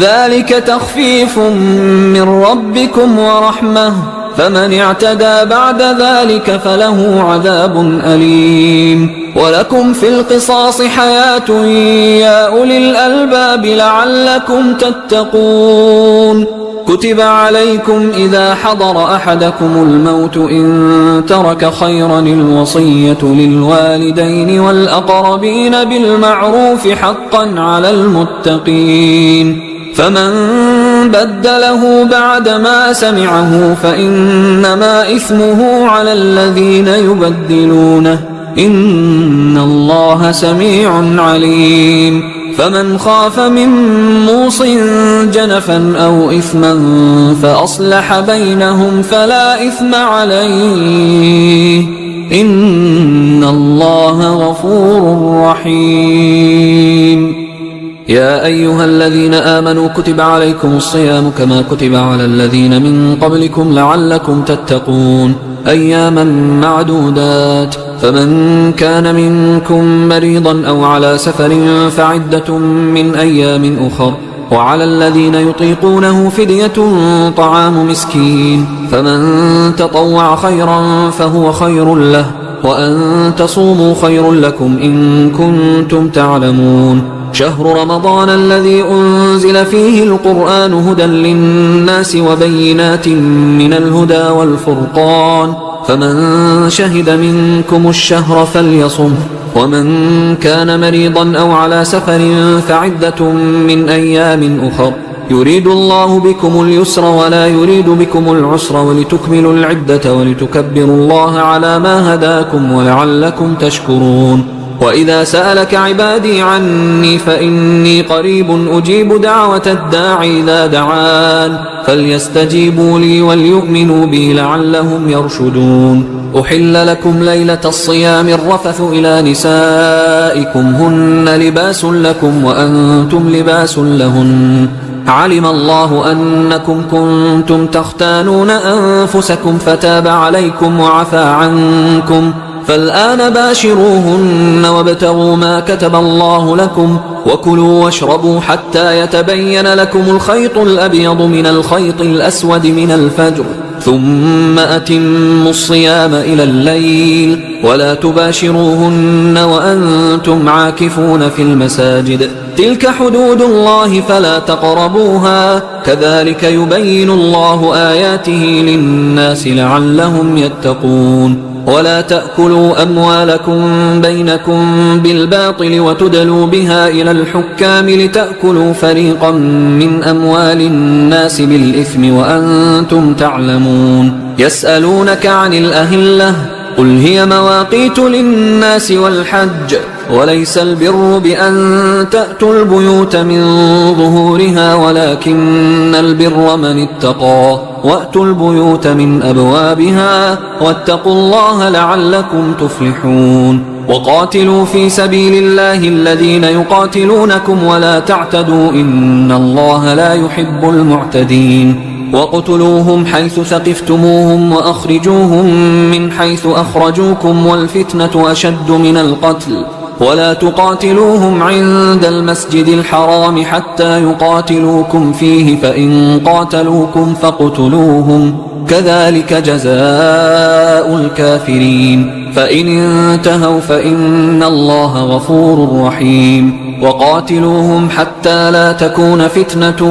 ذلك تخفيف من ربكم ورحمة فمن اعتدى بعد ذلك فله عذاب أليم. ولكم في القصاص حياة يا أولي الألباب لعلكم تتقون. كتب عليكم إذا حضر أحدكم الموت إن ترك خيرا الوصية للوالدين والأقربين بالمعروف حقا على المتقين فمن بدله بعدما سمعه فإنما إثمه على الذين يبدلونه إن الله سميع عليم. فمن خاف من موص جنفا أو إثما فأصلح بينهم فلا إثم عليه إن الله غفور رحيم. يا أيها الذين آمنوا كتب عليكم الصيام كما كتب على الذين من قبلكم لعلكم تتقون أياما معدودات فمن كان منكم مريضا أو على سفر فعدة من أيام أخر وعلى الذين يطيقونه فدية طعام مسكين فمن تطوع خيرا فهو خير له وأن تصوموا خير لكم إن كنتم تعلمون شهر رمضان الذي أنزل فيه القرآن هدى للناس وبينات من الهدى والفرقان فمن شهد منكم الشهر فليصم ومن كان مريضا أو على سفر فعدة من أيام أخر يريد الله بكم اليسر ولا يريد بكم العسر ولتكملوا العدة ولتكبروا الله على ما هداكم ولعلكم تشكرون وإذا سألك عبادي عني فإني قريب أجيب دعوة الداعي إذا دعان فليستجيبوا لي وليؤمنوا بي لعلهم يرشدون أحل لكم ليلة الصيام الرفث إلى نسائكم هن لباس لكم وأنتم لباس لهن علم الله أنكم كنتم تختانون أنفسكم فتاب عليكم وعفى عنكم فالآن باشروهن وابتغوا ما كتب الله لكم وكلوا واشربوا حتى يتبين لكم الخيط الأبيض من الخيط الأسود من الفجر ثم أتموا الصيام إلى الليل ولا تباشروهن وأنتم عاكفون في المساجد تلك حدود الله فلا تقربوها كذلك يبين الله آياته للناس لعلهم يتقون ولا تأكلوا أموالكم بينكم بالباطل وتدلوا بها إلى الحكام لتأكلوا فريقا من أموال الناس بالإثم وأنتم تعلمون يسألونك عن الأهلة قل هي مواقيت للناس والحج وليس البر بأن تأتوا البيوت من ظهورها ولكن البر من اتقى وأتوا البيوت من أبوابها واتقوا الله لعلكم تفلحون وقاتلوا في سبيل الله الذين يقاتلونكم ولا تعتدوا إن الله لا يحب المعتدين وقتلوهم حيث ثقفتموهم وأخرجوهم من حيث أخرجوكم والفتنة أشد من القتل ولا تقاتلوهم عند المسجد الحرام حتى يقاتلوكم فيه فإن قاتلوكم فاقتلوهم كذلك جزاء الكافرين فإن انتهوا فإن الله غفور رحيم وقاتلوهم حتى لا تكون فتنة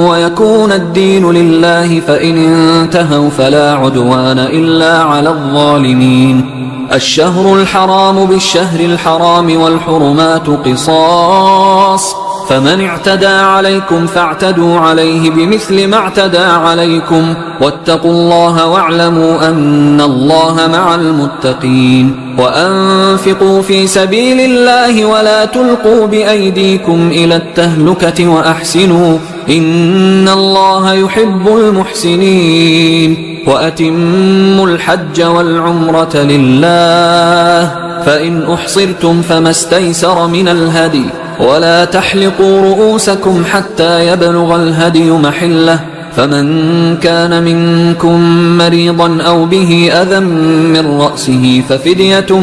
ويكون الدين لله فإن انتهوا فلا عدوان إلا على الظالمين الشهر الحرام بالشهر الحرام والحرمات قصاص فمن اعتدى عليكم فاعتدوا عليه بمثل ما اعتدى عليكم واتقوا الله واعلموا أن الله مع المتقين وأنفقوا في سبيل الله ولا تلقوا بأيديكم إلى التهلكة وأحسنوا إن الله يحب المحسنين وأتموا الحج والعمرة لله فإن أحصرتم فما استيسر من الهدي ولا تحلقوا رؤوسكم حتى يبلغ الهدي محله فمن كان منكم مريضا أو به أذى من رأسه ففدية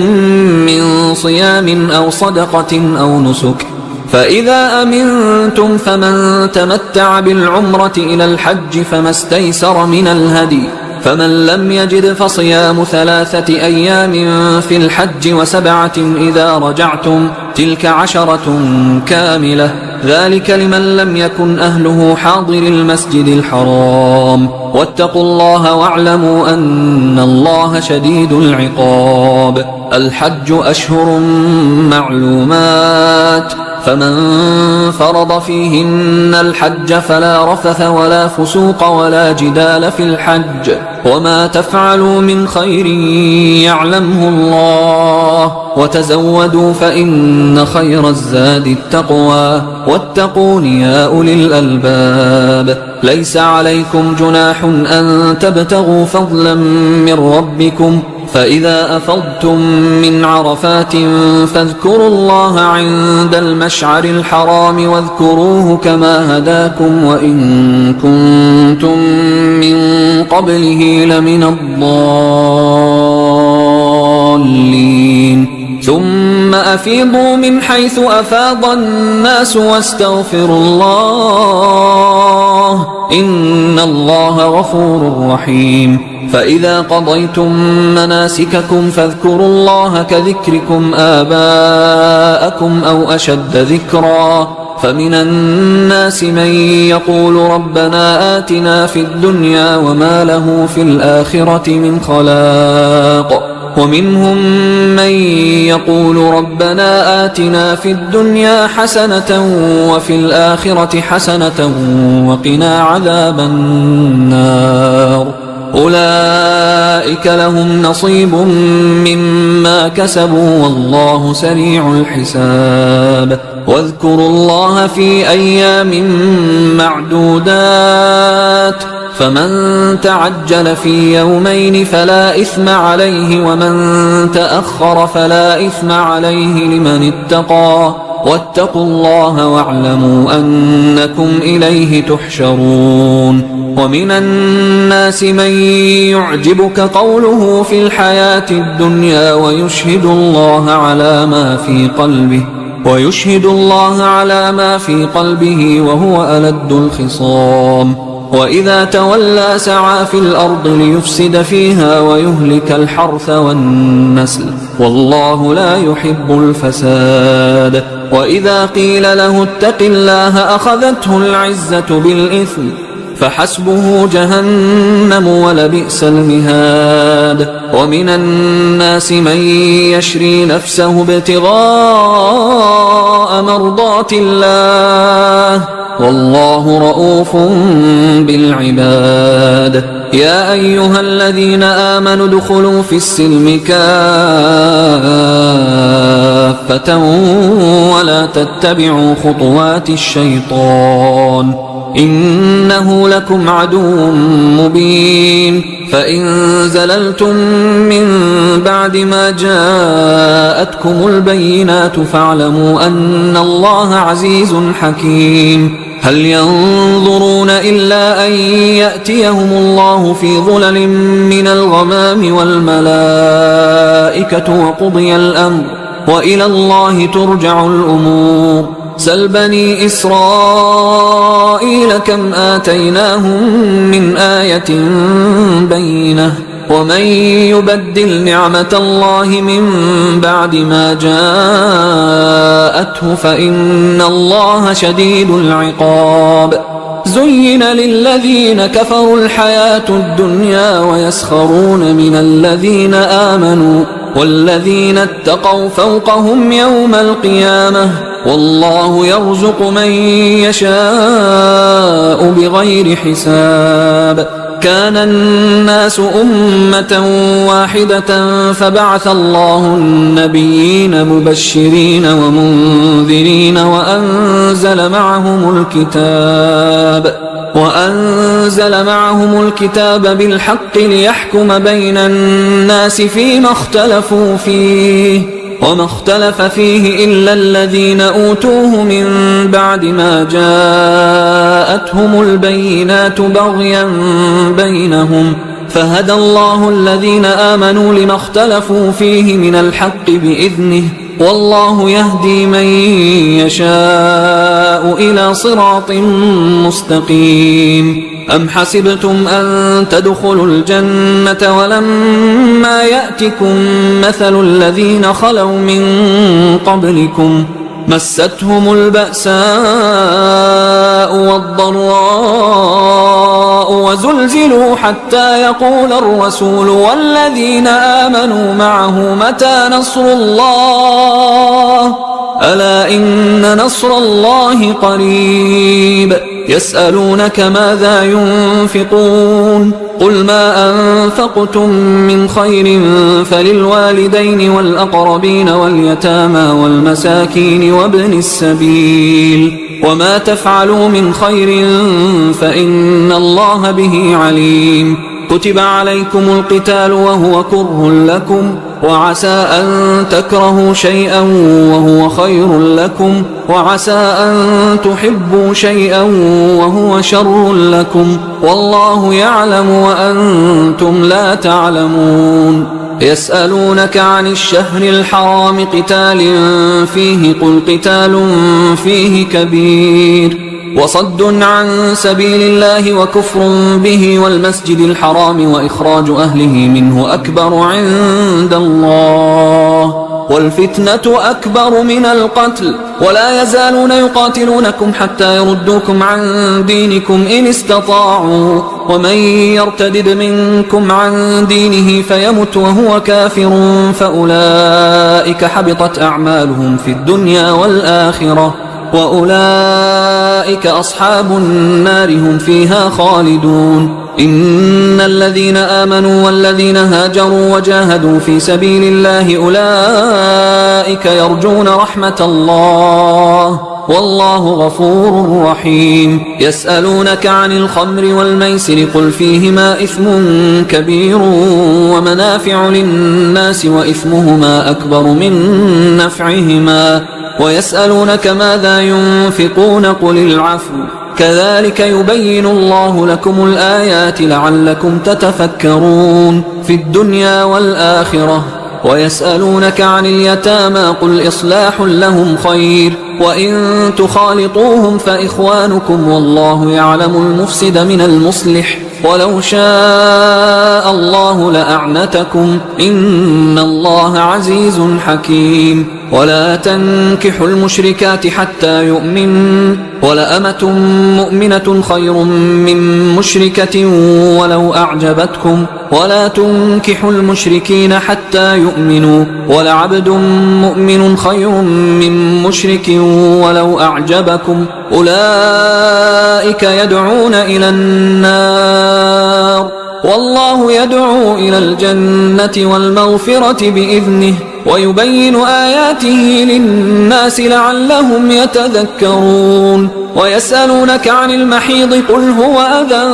من صيام أو صدقة أو نسك فإذا أمنتم فمن تمتع بالعمرة إلى الحج فما استيسر من الهدي فمن لم يجد فصيام 3 أيام في الحج و7 إذا رجعتم تلك 10 كاملة ذلك لمن لم يكن أهله حاضر المسجد الحرام واتقوا الله واعلموا أن الله شديد العقاب الحج أشهر معلومات فمن فرض فيهن الحج فلا رفث ولا فسوق ولا جدال في الحج وما تفعلوا من خير يعلمه الله وتزودوا فإن خير الزاد التقوى واتقون يا أولي الألباب ليس عليكم جناح أن تبتغوا فضلا من ربكم فإذا أفضتم من عرفات فاذكروا الله عند المشعر الحرام واذكروه كما هداكم وإن كنتم من قبله لمن الضالين ثم أفيضوا من حيث أفاض الناس واستغفروا الله إن الله غفور رحيم فإذا قضيتم مناسككم فاذكروا الله كذكركم آباءكم أو أشد ذكرا فمن الناس من يقول ربنا آتنا في الدنيا وما له في الآخرة من خلاق ومنهم من يقول ربنا آتنا في الدنيا حسنة وفي الآخرة حسنة وقنا عذاب النار أولئك لهم نصيب مما كسبوا والله سريع الحساب واذكروا الله في أيام معدودات فمن تعجل في يومين فلا إثم عليه ومن تأخر فلا إثم عليه لمن اتقى واتقوا الله واعلموا أنكم إليه تحشرون ومن الناس من يعجبك قوله في الحياة الدنيا ويشهد الله على ما في قلبه وهو ألد الخصام وإذا تولى سعى في الأرض ليفسد فيها ويهلك الحرث والنسل والله لا يحب الفساد وإذا قيل له اتق الله أخذته العزة بالإثم فحسبه جهنم ولبئس المهاد ومن الناس من يشري نفسه ابتغاء مرضات الله والله رؤوف بالعباد يا أيها الذين آمنوا ادخلوا في السلم كافة ولا تتبعوا خطوات الشيطان إنه لكم عدو مبين فإن زللتم من بعد ما جاءتكم البينات فاعلموا أن الله عزيز حكيم هل ينظرون إلا أن يأتيهم الله في ظلل من الغمام والملائكة وقضي الأمر وإلى الله ترجع الأمور سل بني إسرائيل كم آتيناهم من آية بينة ومن يبدل نعمة الله من بعد ما جاءته فإن الله شديد العقاب زين للذين كفروا الحياة الدنيا ويسخرون من الذين آمنوا والذين اتقوا فوقهم يوم القيامة والله يرزق من يشاء بغير حساب كان الناس أمة واحدة فبعث الله النبيين مبشرين ومنذرين وأنزل معهم الكتاب بالحق ليحكم بين الناس فيما اختلفوا فيه وما اختلف فيه إلا الذين أوتوه من بعد ما جاءتهم البينات بغيا بينهم فهدى الله الذين آمنوا لما اختلفوا فيه من الحق بإذنه والله يهدي من يشاء إلى صراط مستقيم أم حسبتم أن تدخلوا الجنة ولما يأتكم مثل الذين خلوا من قبلكم مستهم البأساء والضراء وزلزلوا حتى يقول الرسول والذين آمنوا معه متى نصر الله ألا إن نصر الله قريب يسألونك ماذا ينفقون قل ما أنفقتم من خير فللوالدين والأقربين واليتامى والمساكين وابن السبيل وما تفعلوا من خير فإن الله به عليم كتب عليكم القتال وهو كره لكم وعسى أن تكرهوا شيئا وهو خير لكم وعسى أن تحبوا شيئا وهو شر لكم والله يعلم وأنتم لا تعلمون يسألونك عن الشهر الحرام قتال فيه قل قتال فيه كبير وصد عن سبيل الله وكفر به والمسجد الحرام وإخراج أهله منه أكبر عند الله والفتنة أكبر من القتل ولا يزالون يقاتلونكم حتى يردوكم عن دينكم إن استطاعوا ومن يرتدد منكم عن دينه فيمت وهو كافر فأولئك حبطت أعمالهم في الدنيا والآخرة وأولئك أصحاب النار هم فيها خالدون إن الذين آمنوا والذين هاجروا وجاهدوا في سبيل الله أولئك يرجون رحمة الله والله غفور رحيم يسألونك عن الخمر والميسر قل فيهما إثم كبير ومنافع للناس وإثمهما أكبر من نفعهما ويسألونك ماذا ينفقون قل العفو كذلك يبين الله لكم الآيات لعلكم تتفكرون في الدنيا والآخرة ويسألونك عن اليتامى قل إصلاح لهم خير وإن تخالطوهم فإخوانكم والله يعلم المفسد من المصلح ولو شاء الله لأعنتكم إن الله عزيز حكيم ولا تنكحوا المشركات حتى يؤمن ولأمة مؤمنة خير من مشركة ولو أعجبتكم ولا تنكحوا المشركين حتى يؤمنوا ولعبد مؤمن خير من مشرك ولو أعجبكم أولئك يدعون إلى النار والله يدعو إلى الجنة والمغفرة بإذنه ويبين آياته للناس لعلهم يتذكرون ويسألونك عن المحيض قل هو أذى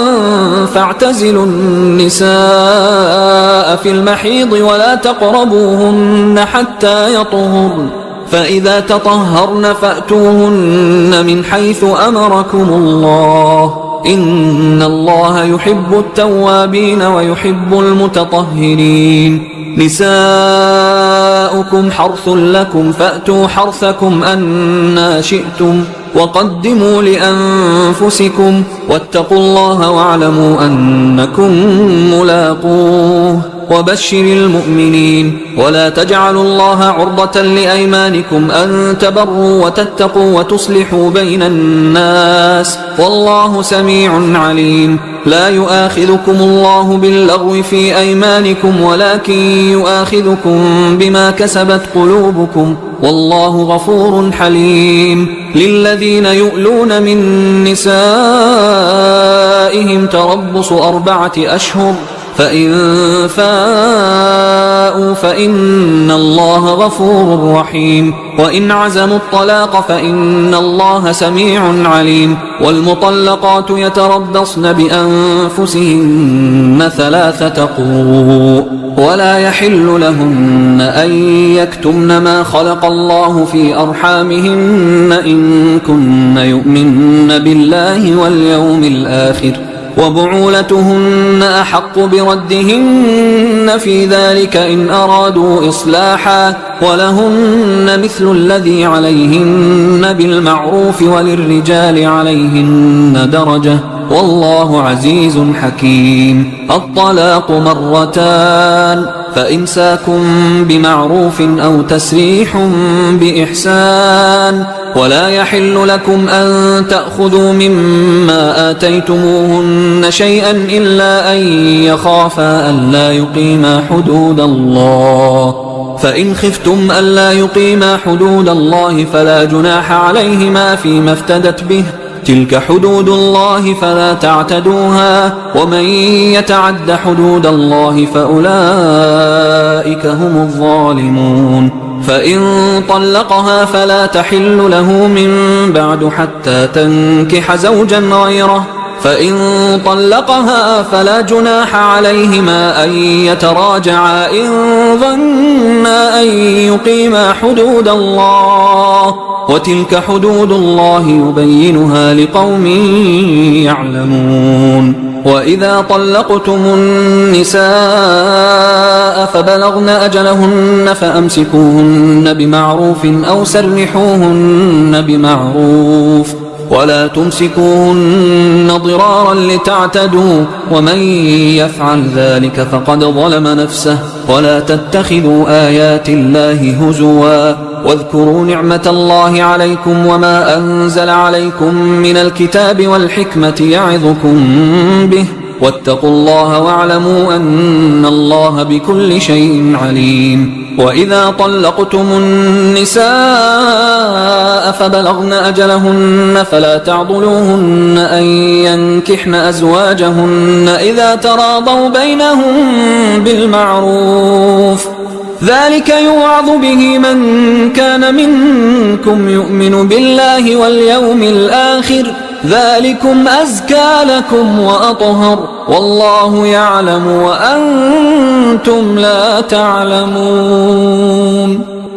فاعتزلوا النساء في المحيض ولا تقربوهن حتى يطهرن فإذا تطهرن فأتوهن من حيث أمركم الله إن الله يحب التوابين ويحب المتطهرين نساؤكم حرث لكم فأتوا حرثكم أنى شئتم وقدموا لأنفسكم واتقوا الله واعلموا أنكم ملاقوه وبشر المؤمنين ولا تجعلوا الله عرضة لأيمانكم أن تبروا وتتقوا وتصلحوا بين الناس والله سميع عليم لا يؤاخذكم الله باللغو في أيمانكم ولكن يؤاخذكم بما كسبت قلوبكم والله غفور حليم للذين يؤلون من نسائهم تربص 4 أشهر فإن فاءوا فإن الله غفور رحيم وإن عزموا الطلاق فإن الله سميع عليم والمطلقات يتربصن بأنفسهن 3 قروء ولا يحل لهن أن يكتمن ما خلق الله في أرحامهن إن كن يؤمن بالله واليوم الآخر وبعولتهن أحق بردهن في ذلك إن أرادوا إصلاحا ولهن مثل الذي عليهن بالمعروف وللرجال عليهن درجة والله عزيز حكيم الطلاق 2 فإمساك بمعروف أو تسريح بإحسان ولا يحل لكم أن تأخذوا مما آتيتموهن شيئا إلا أن يخافا ألا يقيما حدود الله فإن خفتم ألا يقيما حدود الله فلا جناح عليهما فيما افتدت به تلك حدود الله فلا تعتدوها ومن يتعد حدود الله فأولئك هم الظالمون فإن طلقها فلا تحل له من بعد حتى تنكح زوجا غيره فإن طلقها فلا جناح عليهما أن يتراجعا إن ظنا أن يقيما حدود الله، وتلك حدود الله يبينها لقوم يعلمون. وإذا طلقتم النساء فبلغن أجلهن فأمسكوهن بمعروف أو سرحوهن بمعروف، ولا تمسكوهن ضرارا لتعتدوا، ومن يفعل ذلك فقد ظلم نفسه. ولا تتخذوا آيات الله هزوا، واذكروا نعمة الله عليكم وما أنزل عليكم من الكتاب والحكمة يعظكم به، واتقوا الله واعلموا أن الله بكل شيء عليم. وإذا طلقتم النساء فبلغن أجلهن فلا تعضلوهن أن ينكحن أزواجهن إذا تراضوا بينهم بالمعروف، ذلك يوعظ به من كان منكم يؤمن بالله واليوم الآخر، ذلكم أزكى لكم وأطهر، والله يعلم وأنتم لا تعلمون.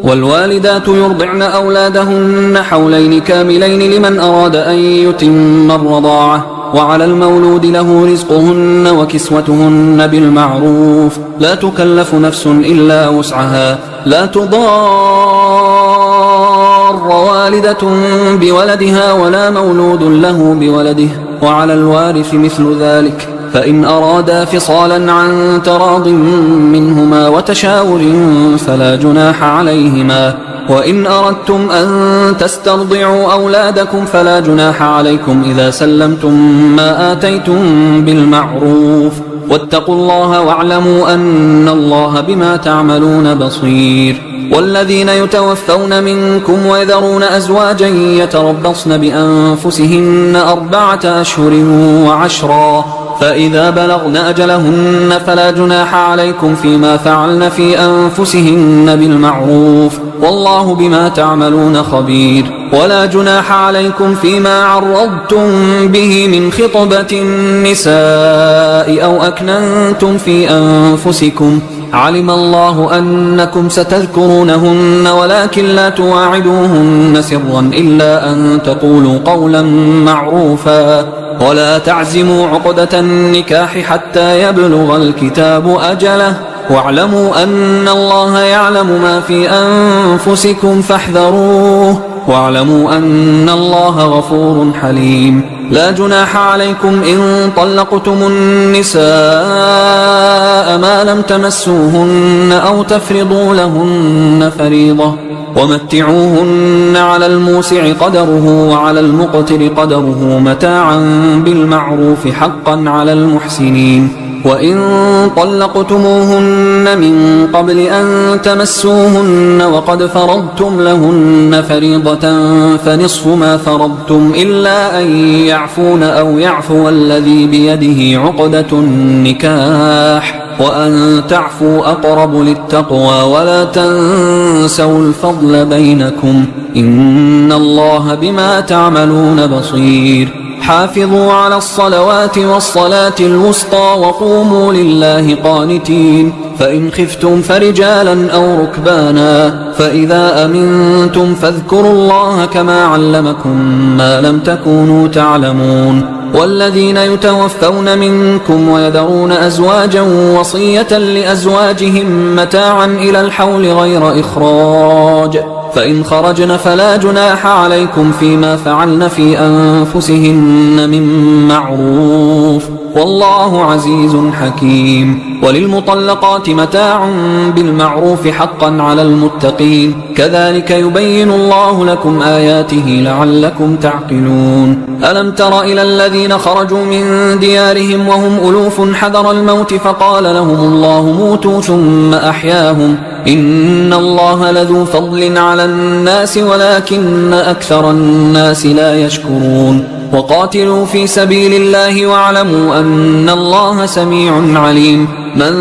والوالدات يرضعن أولادهن حولين كاملين لمن أراد أن يتم الرضاعة، وعلى المولود له رزقهن وكسوتهن بالمعروف، لا تكلف نفس إلا وسعها، لا تضار والدة بولدها ولا مولود له بولده، وعلى الوارث مثل ذلك، فإن أرادا فصالا عن تراض منهما وتشاور فلا جناح عليهما. وإن أردتم أن تسترضعوا أولادكم فلا جناح عليكم إذا سلمتم ما آتيتم بالمعروف، واتقوا الله واعلموا أن الله بما تعملون بصير. والذين يتوفون منكم ويذرون أزواجا يتربصن بأنفسهن 4 أشهر و10، فإذا بلغن أجلهن فلا جناح عليكم فيما فعلن في أنفسهن بالمعروف، والله بما تعملون خبير. ولا جناح عليكم فيما عرضتم به من خطبة النساء أو أكننتم في أنفسكم، علم الله أنكم ستذكرونهن ولكن لا تواعدوهن سرا إلا أن تقولوا قولا معروفا، ولا تعزموا عقدة النكاح حتى يبلغ الكتاب أجله، واعلموا أن الله يعلم ما في أنفسكم فاحذروه، واعلموا أن الله غفور حليم. لا جناح عليكم إن طلقتم النساء ما لم تمسوهن أو تفرضوا لهن فريضة، ومتعوهن على الموسع قدره وعلى المقتر قدره متاعا بالمعروف حقا على المحسنين. وإن طلقتموهن من قبل أن تمسوهن وقد فرضتم لهن فريضة فنصف ما فرضتم إلا أن يعفون أو يعفو الذي بيده عقدة النكاح، وأن تعفوا أقرب للتقوى، ولا تنسوا الفضل بينكم، إن الله بما تعملون بصير. حافظوا على الصلوات والصلاة الوسطى وقوموا لله قانتين، فإن خفتم فرجالا أو ركبانا، فإذا أمنتم فاذكروا الله كما علمكم ما لم تكونوا تعلمون. والذين يتوفون منكم ويذرون أزواجا وصية لأزواجهم متاعا إلى الحول غير إخراج، فإن خرجن فلا جناح عليكم فيما فعلن في أنفسهن من معروف، والله عزيز حكيم. وللمطلقات متاع بالمعروف حقا على المتقين، كذلك يبين الله لكم آياته لعلكم تعقلون. ألم تر إلى الذين خرجوا من ديارهم وهم ألوف حذر الموت فقال لهم الله موتوا ثم أحياهم، إن الله لذو فضل على الناس ولكن أكثر الناس لا يشكرون. وقاتلوا في سبيل الله واعلموا أن الله سميع عليم. من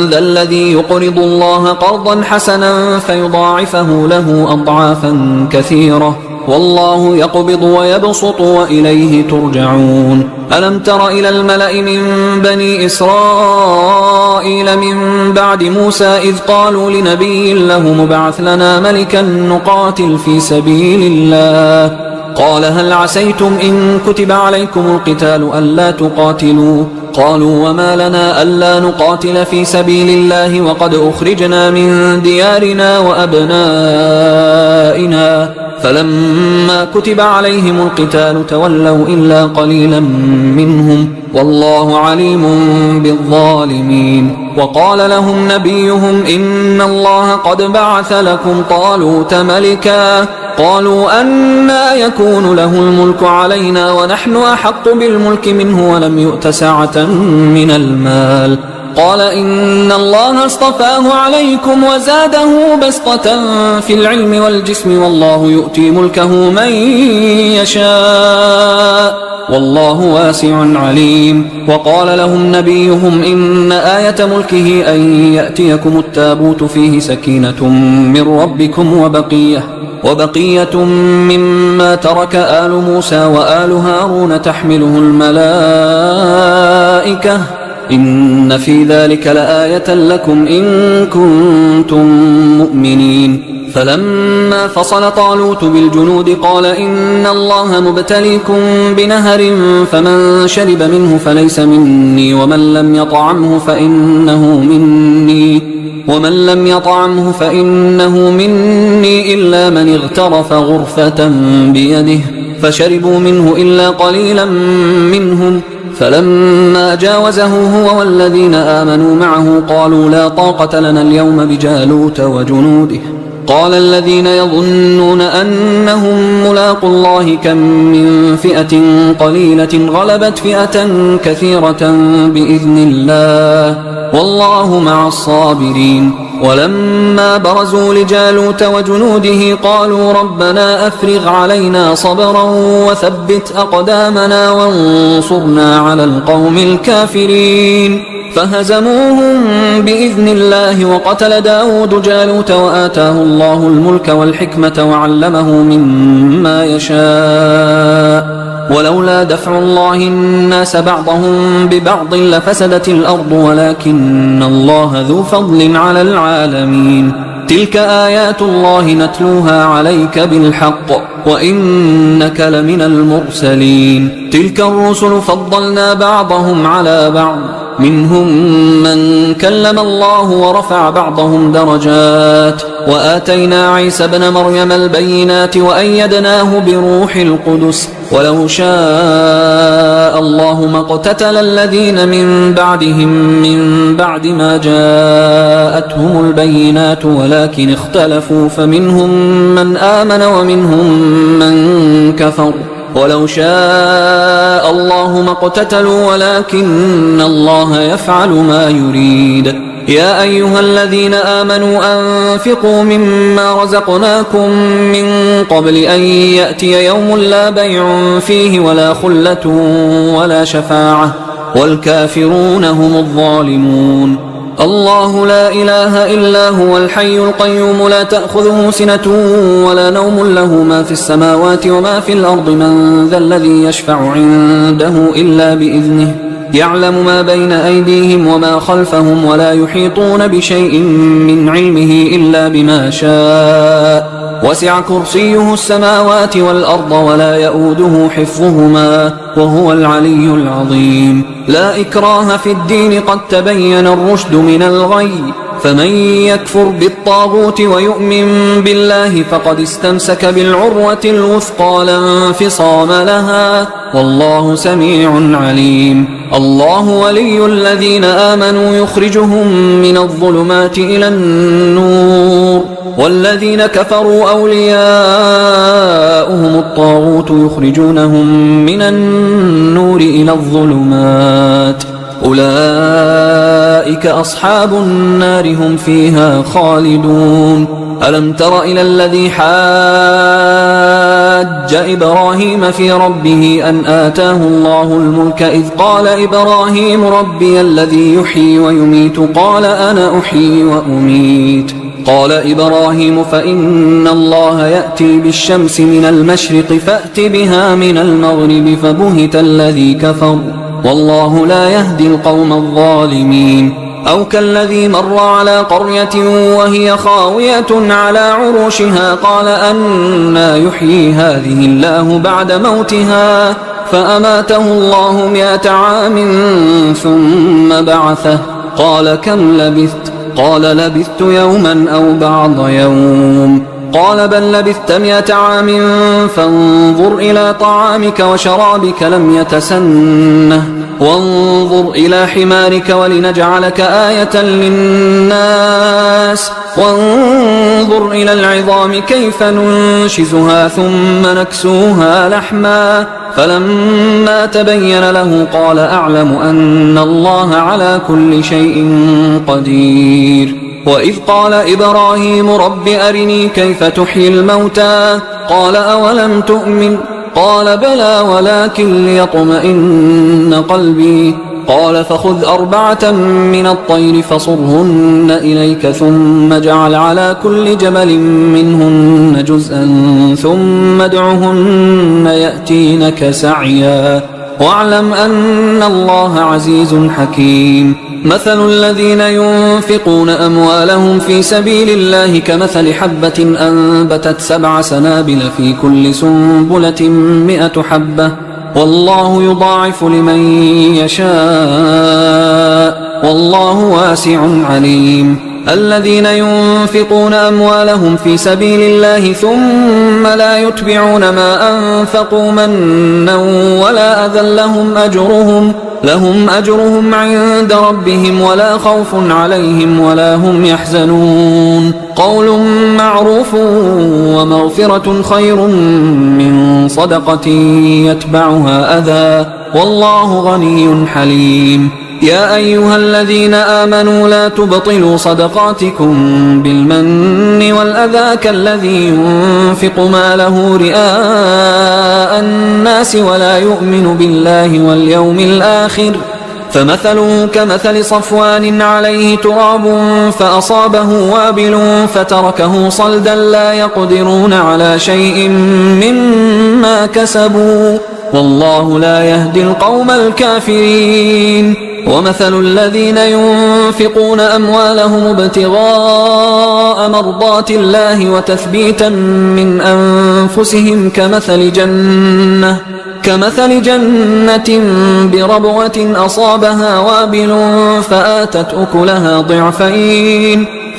ذا الذي يقرض الله قرضا حسنا فيضاعفه له أضعافا كثيرة والله يقبض ويبسط وإليه ترجعون. ألم تر إلى الملأ من بني إسرائيل من بعد موسى إذ قالوا لنبي له مبعث لنا ملكا نقاتل في سبيل الله قال هل عسيتم إن كتب عليكم القتال ألا تقاتلوا قالوا وما لنا ألا نقاتل في سبيل الله وقد أخرجنا من ديارنا وأبنائنا فلما كتب عليهم القتال تولوا إلا قليلا منهم والله عليم بالظالمين. وقال لهم نبيهم إن الله قد بعث لكم طالوت ملكا قالوا أنى يكون له الملك علينا ونحن أحق بالملك منه ولم يؤت سعة من المال قال إن الله اصطفاه عليكم وزاده بسطة في العلم والجسم والله يؤتي ملكه من يشاء والله واسع عليم. وقال لهم نبيهم إن آية ملكه أن يأتيكم التابوت فيه سكينة من ربكم وبقية مما ترك آل موسى وآل هارون تحمله الملائكة إن في ذلك لآية لكم إن كنتم مؤمنين. فلما فصل طالوت بالجنود قال إن الله مبتليكم بنهر فمن شرب منه فليس مني ومن لم يطعمه فإنه مني إلا من اغترف غرفة بيده فشربوا منه إلا قليلا منهم فلما جاوزه هو والذين آمنوا معه قالوا لا طاقة لنا اليوم بجالوت وجنوده قال الذين يظنون أنهم ملاقوا الله كم من فئة قليلة غلبت فئة كثيرة بإذن الله والله مع الصابرين. ولما برزوا لجالوت وجنوده قالوا ربنا أفرغ علينا صبرا وثبت أقدامنا وانصرنا على القوم الكافرين فهزموهم بإذن الله. وقتل داود جالوت وآتاه الله الملك والحكمة وعلمه مما يشاء ولولا دفع الله الناس بعضهم ببعض لفسدت الأرض ولكن الله ذو فضل على العالمين. تلك آيات الله نتلوها عليك بالحق وإنك لمن المرسلين. تلك الرسل فضلنا بعضهم على بعض منهم من كلم الله ورفع بعضهم درجات وآتينا عيسى ابن مريم البينات وأيدناه بروح القدس ولو شاء الله ما اقتتل الذين من بعدهم من بعد ما جاءتهم البينات ولكن اختلفوا فمنهم من آمن ومنهم من كفر ولو شاء الله ما اقتتلوا ولكن الله يفعل ما يريد. يا أيها الذين آمنوا أنفقوا مما رزقناكم من قبل أن يأتي يوم لا بيع فيه ولا خلة ولا شفاعة والكافرون هم الظالمون. الله لا إله إلا هو الحي القيوم لا تأخذه سنة ولا نوم له ما في السماوات وما في الأرض من ذا الذي يشفع عنده إلا بإذنه يعلم ما بين أيديهم وما خلفهم ولا يحيطون بشيء من علمه إلا بما شاء وسع كرسيه السماوات والأرض ولا يؤوده حفظهما وهو العلي العظيم. لا إكراه في الدين قد تبين الرشد من الغي فمن يكفر بالطاغوت ويؤمن بالله فقد استمسك بالعروة الوثقى لا انفصام لها والله سميع عليم. الله ولي الذين آمنوا يخرجهم من الظلمات إلى النور والذين كفروا أولياؤهم الطاغوت يخرجونهم من النور إلى الظلمات أولئك أصحاب النار هم فيها خالدون. ألم تر إلى الذي حاج حاج إبراهيم في ربه أن آتاه الله الملك إذ قال إبراهيم ربي الذي يحيي ويميت قال أنا أحيي وأميت قال إبراهيم فإن الله يأتي بالشمس من المشرق فأت بها من المغرب فبهت الذي كفر والله لا يهدي القوم الظالمين أو كالذي مر على قرية وهي خاوية على عروشها قال أنى يحيي هذه الله بعد موتها فأماته الله 100 عام ثم بعثه قال كم لبثت قال لبثت يوما أو بعض يوم قال بل لبثت 100 عام فانظر إلى طعامك وشرابك لم يتسنه وانظر إلى حمارك ولنجعلك آية للناس وانظر إلى العظام كيف ننشزها ثم نكسوها لحما فلما تبين له قال أعلم أن الله على كل شيء قدير وإذ قال إبراهيم رب أرني كيف تحيي الموتى قال أولم تؤمن قال بلى ولكن ليطمئن قلبي قال فخذ 4 من الطير فصرهن إليك ثم اجعل على كل جبل منهن جزءا ثم ادعهن يأتينك سعيا واعلم أن الله عزيز حكيم مثل الذين ينفقون أموالهم في سبيل الله كمثل حبة أنبتت 7 سنابل في كل سنبلة 100 حبة والله يضاعف لمن يشاء والله واسع عليم الذين ينفقون أموالهم في سبيل الله ثم لا يتبعون ما أنفقوا منا ولا أذى لهم أجرهم عند ربهم ولا خوف عليهم ولا هم يحزنون قول معروف ومغفرة خير من صدقة يتبعها أذى والله غني حليم يا أيها الذين آمنوا لا تبطلوا صدقاتكم بالمن والأذى كالذي ينفق ماله رئاء الناس ولا يؤمن بالله واليوم الآخر فمثله كمثل صفوان عليه تراب فأصابه وابل فتركه صلدا لا يقدرون على شيء مما كسبوا والله لا يهدي القوم الكافرين ومثل الذين ينفقون أموالهم ابتغاء مرضات الله وتثبيتا من أنفسهم كمثل جنة بربوة أصابها وابل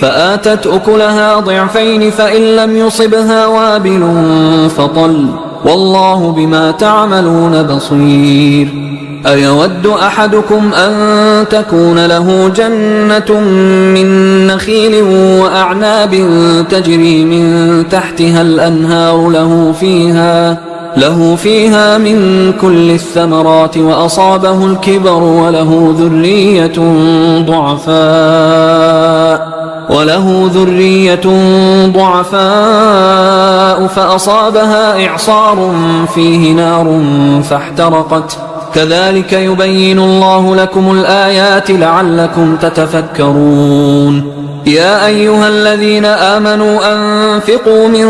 فآتت أكلها ضعفين فإن لم يصبها وابل فطل والله بما تعملون بصير أيود أحدكم أن تكون له جنة من نخيل وأعناب تجري من تحتها الأنهار له فيها من كل الثمرات وأصابه الكبر وله ذرية ضعفاء فأصابها إعصار فيه نار فاحترقت كذلك يبين الله لكم الآيات لعلكم تتفكرون يا أيها الذين آمنوا أنفقوا من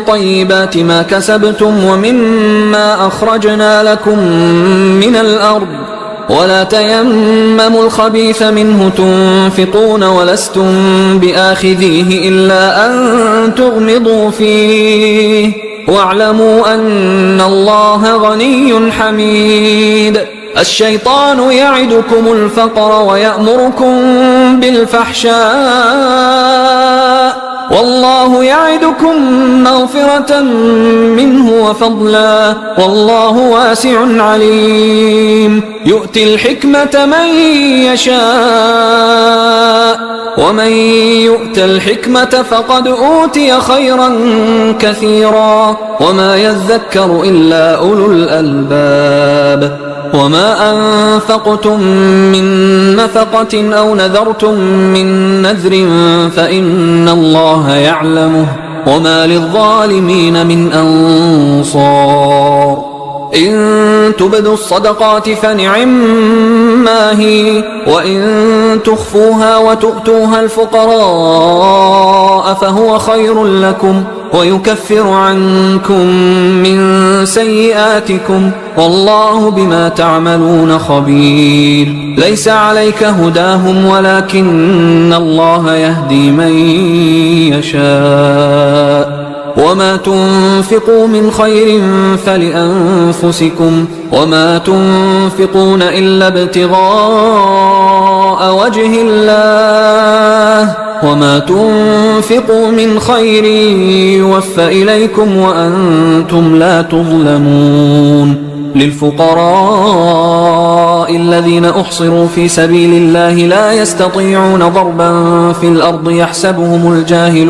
طيبات ما كسبتم ومما أخرجنا لكم من الأرض ولا تيمموا الخبيث منه تنفقون ولستم بآخذيه إلا أن تغمضوا فيه واعلموا أن الله غني حميد الشيطان يعدكم الفقر ويأمركم بالفحشاء والله يعدكم مغفرة منه وفضلا والله واسع عليم يؤتي الحكمة من يشاء ومن يؤت الحكمة فقد أوتي خيرا كثيرا وما يذكر إلا أولو الألباب وما أنفقتم من نفقة أو نذرتم من نذر فإن الله يعلمه وما للظالمين من أنصار إن تبدوا الصدقات فنعما هي وإن تخفوها وتؤتوها الفقراء فهو خير لكم ويكفر عنكم من سيئاتكم والله بما تعملون خبير ليس عليك هداهم ولكن الله يهدي من يشاء وما تنفقوا من خير فلأنفسكم وما تنفقون إلا ابتغاء وجه الله وما تنفقوا من خير يوفى إليكم وأنتم لا تظلمون للفقراء الذين أحصروا في سبيل الله لا يستطيعون ضربا في الأرض يحسبهم الجاهل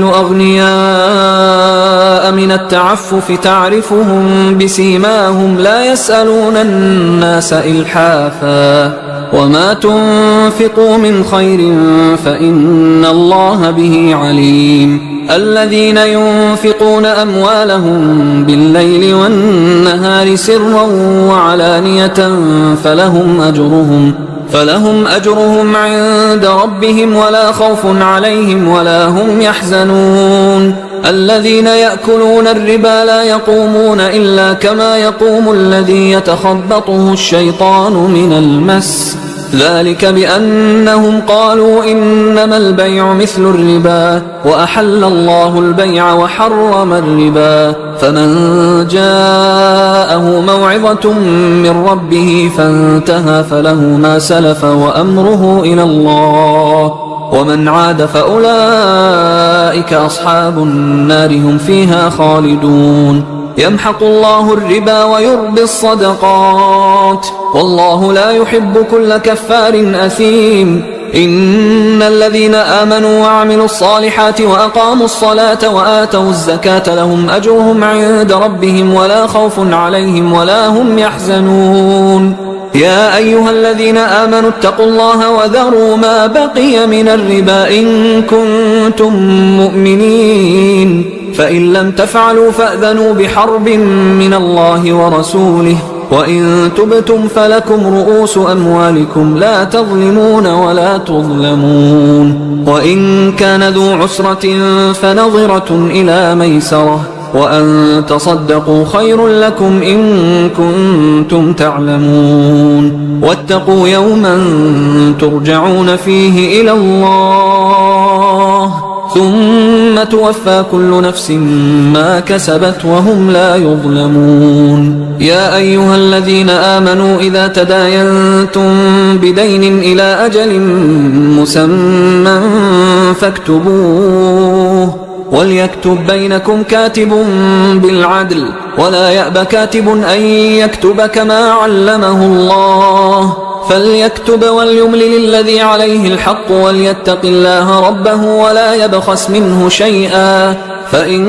أغنياء من التعفف تعرفهم بسيماهم لا يسألون الناس إلحافا وما تنفقوا من خير فإن الله به عليم الذين ينفقون أموالهم بالليل والنهار سرا وعلانية فلهم أجرهم عند ربهم ولا خوف عليهم ولا هم يحزنون الذين يأكلون الربا لا يقومون إلا كما يقوم الذي يتخبطه الشيطان من المس ذلك بأنهم قالوا إنما البيع مثل الربا وأحل الله البيع وحرم الربا فمن جاءه موعظة من ربه فانتهى فله ما سلف وأمره إلى الله ومن عاد فأولئك أصحاب النار هم فيها خالدون يمحق الله الربا ويربي الصدقات والله لا يحب كل كفار أثيم إن الذين آمنوا وعملوا الصالحات وأقاموا الصلاة وآتوا الزكاة لهم أجرهم عند ربهم ولا خوف عليهم ولا هم يحزنون يا أيها الذين آمنوا اتقوا الله وذروا ما بقي من الربا إن كنتم مؤمنين فإن لم تفعلوا فأذنوا بحرب من الله ورسوله وإن تبتم فلكم رؤوس أموالكم لا تظلمون ولا تظلمون وإن كان ذو عسرة فنظرة إلى ميسرة وأن تصدقوا خير لكم إن كنتم تعلمون واتقوا يوما ترجعون فيه إلى الله ثم توفى كل نفس ما كسبت وهم لا يظلمون يا أيها الذين آمنوا إذا تداينتم بدين إلى أجل مسمى فاكتبوه وليكتب بينكم كاتب بالعدل ولا يأب كاتب أن يكتب كما علمه الله فليكتب وليملل الذي عليه الحق وليتق الله ربه ولا يبخس منه شيئا فإن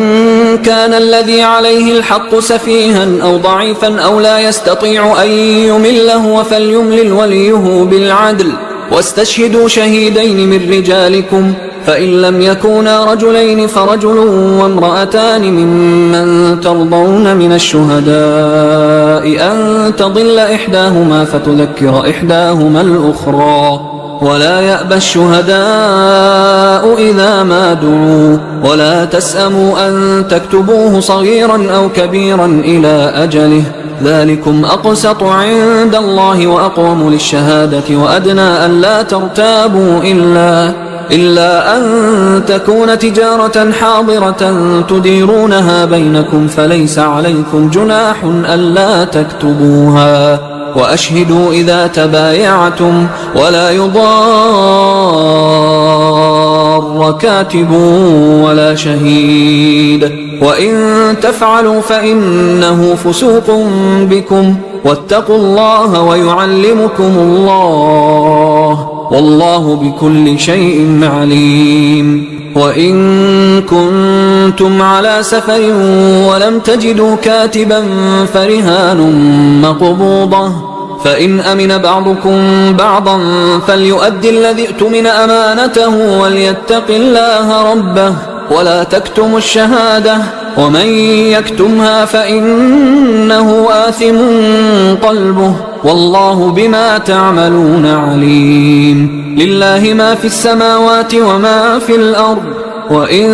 كان الذي عليه الحق سفيها أو ضعيفا أو لا يستطيع أن يمله فليملل وليه بالعدل واستشهدوا شهيدين من رجالكم فإن لم يكونا رجلين فرجل وامرأتان ممن ترضون من الشهداء أن تضل إحداهما فتذكر إحداهما الأخرى ولا يأبى الشهداء إذا ما دعوا ولا تسأموا أن تكتبوه صغيرا أو كبيرا إلى أجله ذلكم أقسط عند الله وأقوم للشهادة وأدنى أن لا ترتابوا إلا أن تكون تجارة حاضرة تديرونها بينكم فليس عليكم جناح ألا تكتبوها وأشهدوا إذا تبايعتم ولا يضار كاتب ولا شهيد وإن تفعلوا فإنه فسوق بكم واتقوا الله ويعلمكم الله والله بكل شيء عليم وإن كنتم على سفر ولم تجدوا كاتبا فرهان مقبوضة فإن أمن بعضكم بعضا فليؤد الذي اؤتمن أمانته وليتق الله ربه ولا تكتموا الشهادة ومن يكتمها فإنه آثم قلبه والله بما تعملون عليم. لله ما في السماوات وما في الأرض وإن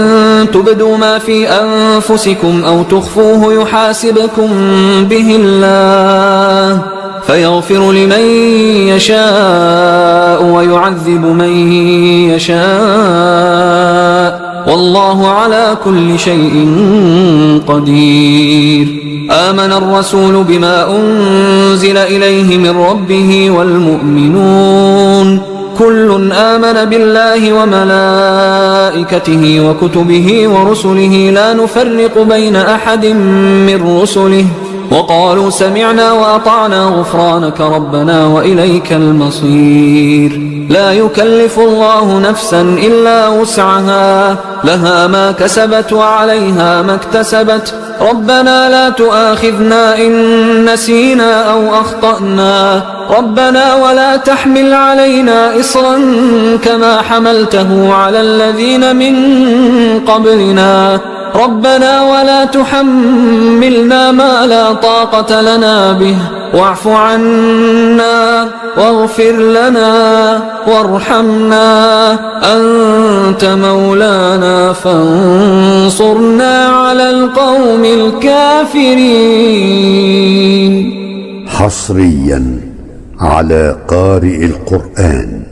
تبدوا ما في أنفسكم أو تخفوه يحاسبكم به الله فيغفر لمن يشاء ويعذب من يشاء والله على كل شيء قدير. آمن الرسول بما أنزل إليه من ربه والمؤمنون كل آمن بالله وملائكته وكتبه ورسله لا نفرق بين أحد من رسله وقالوا سمعنا وأطعنا غفرانك ربنا وإليك المصير. لا يكلف الله نفسا إلا وسعها لها ما كسبت وعليها ما اكتسبت ربنا لا تؤاخذنا إن نسينا أو أخطأنا ربنا ولا تحمل علينا إصرا كما حملته على الذين من قبلنا ربنا ولا تحملنا ما لا طاقة لنا به واعف عنا واغفر لنا وارحمنا أنت مولانا فانصرنا على القوم الكافرين. حصريا على قارئ القرآن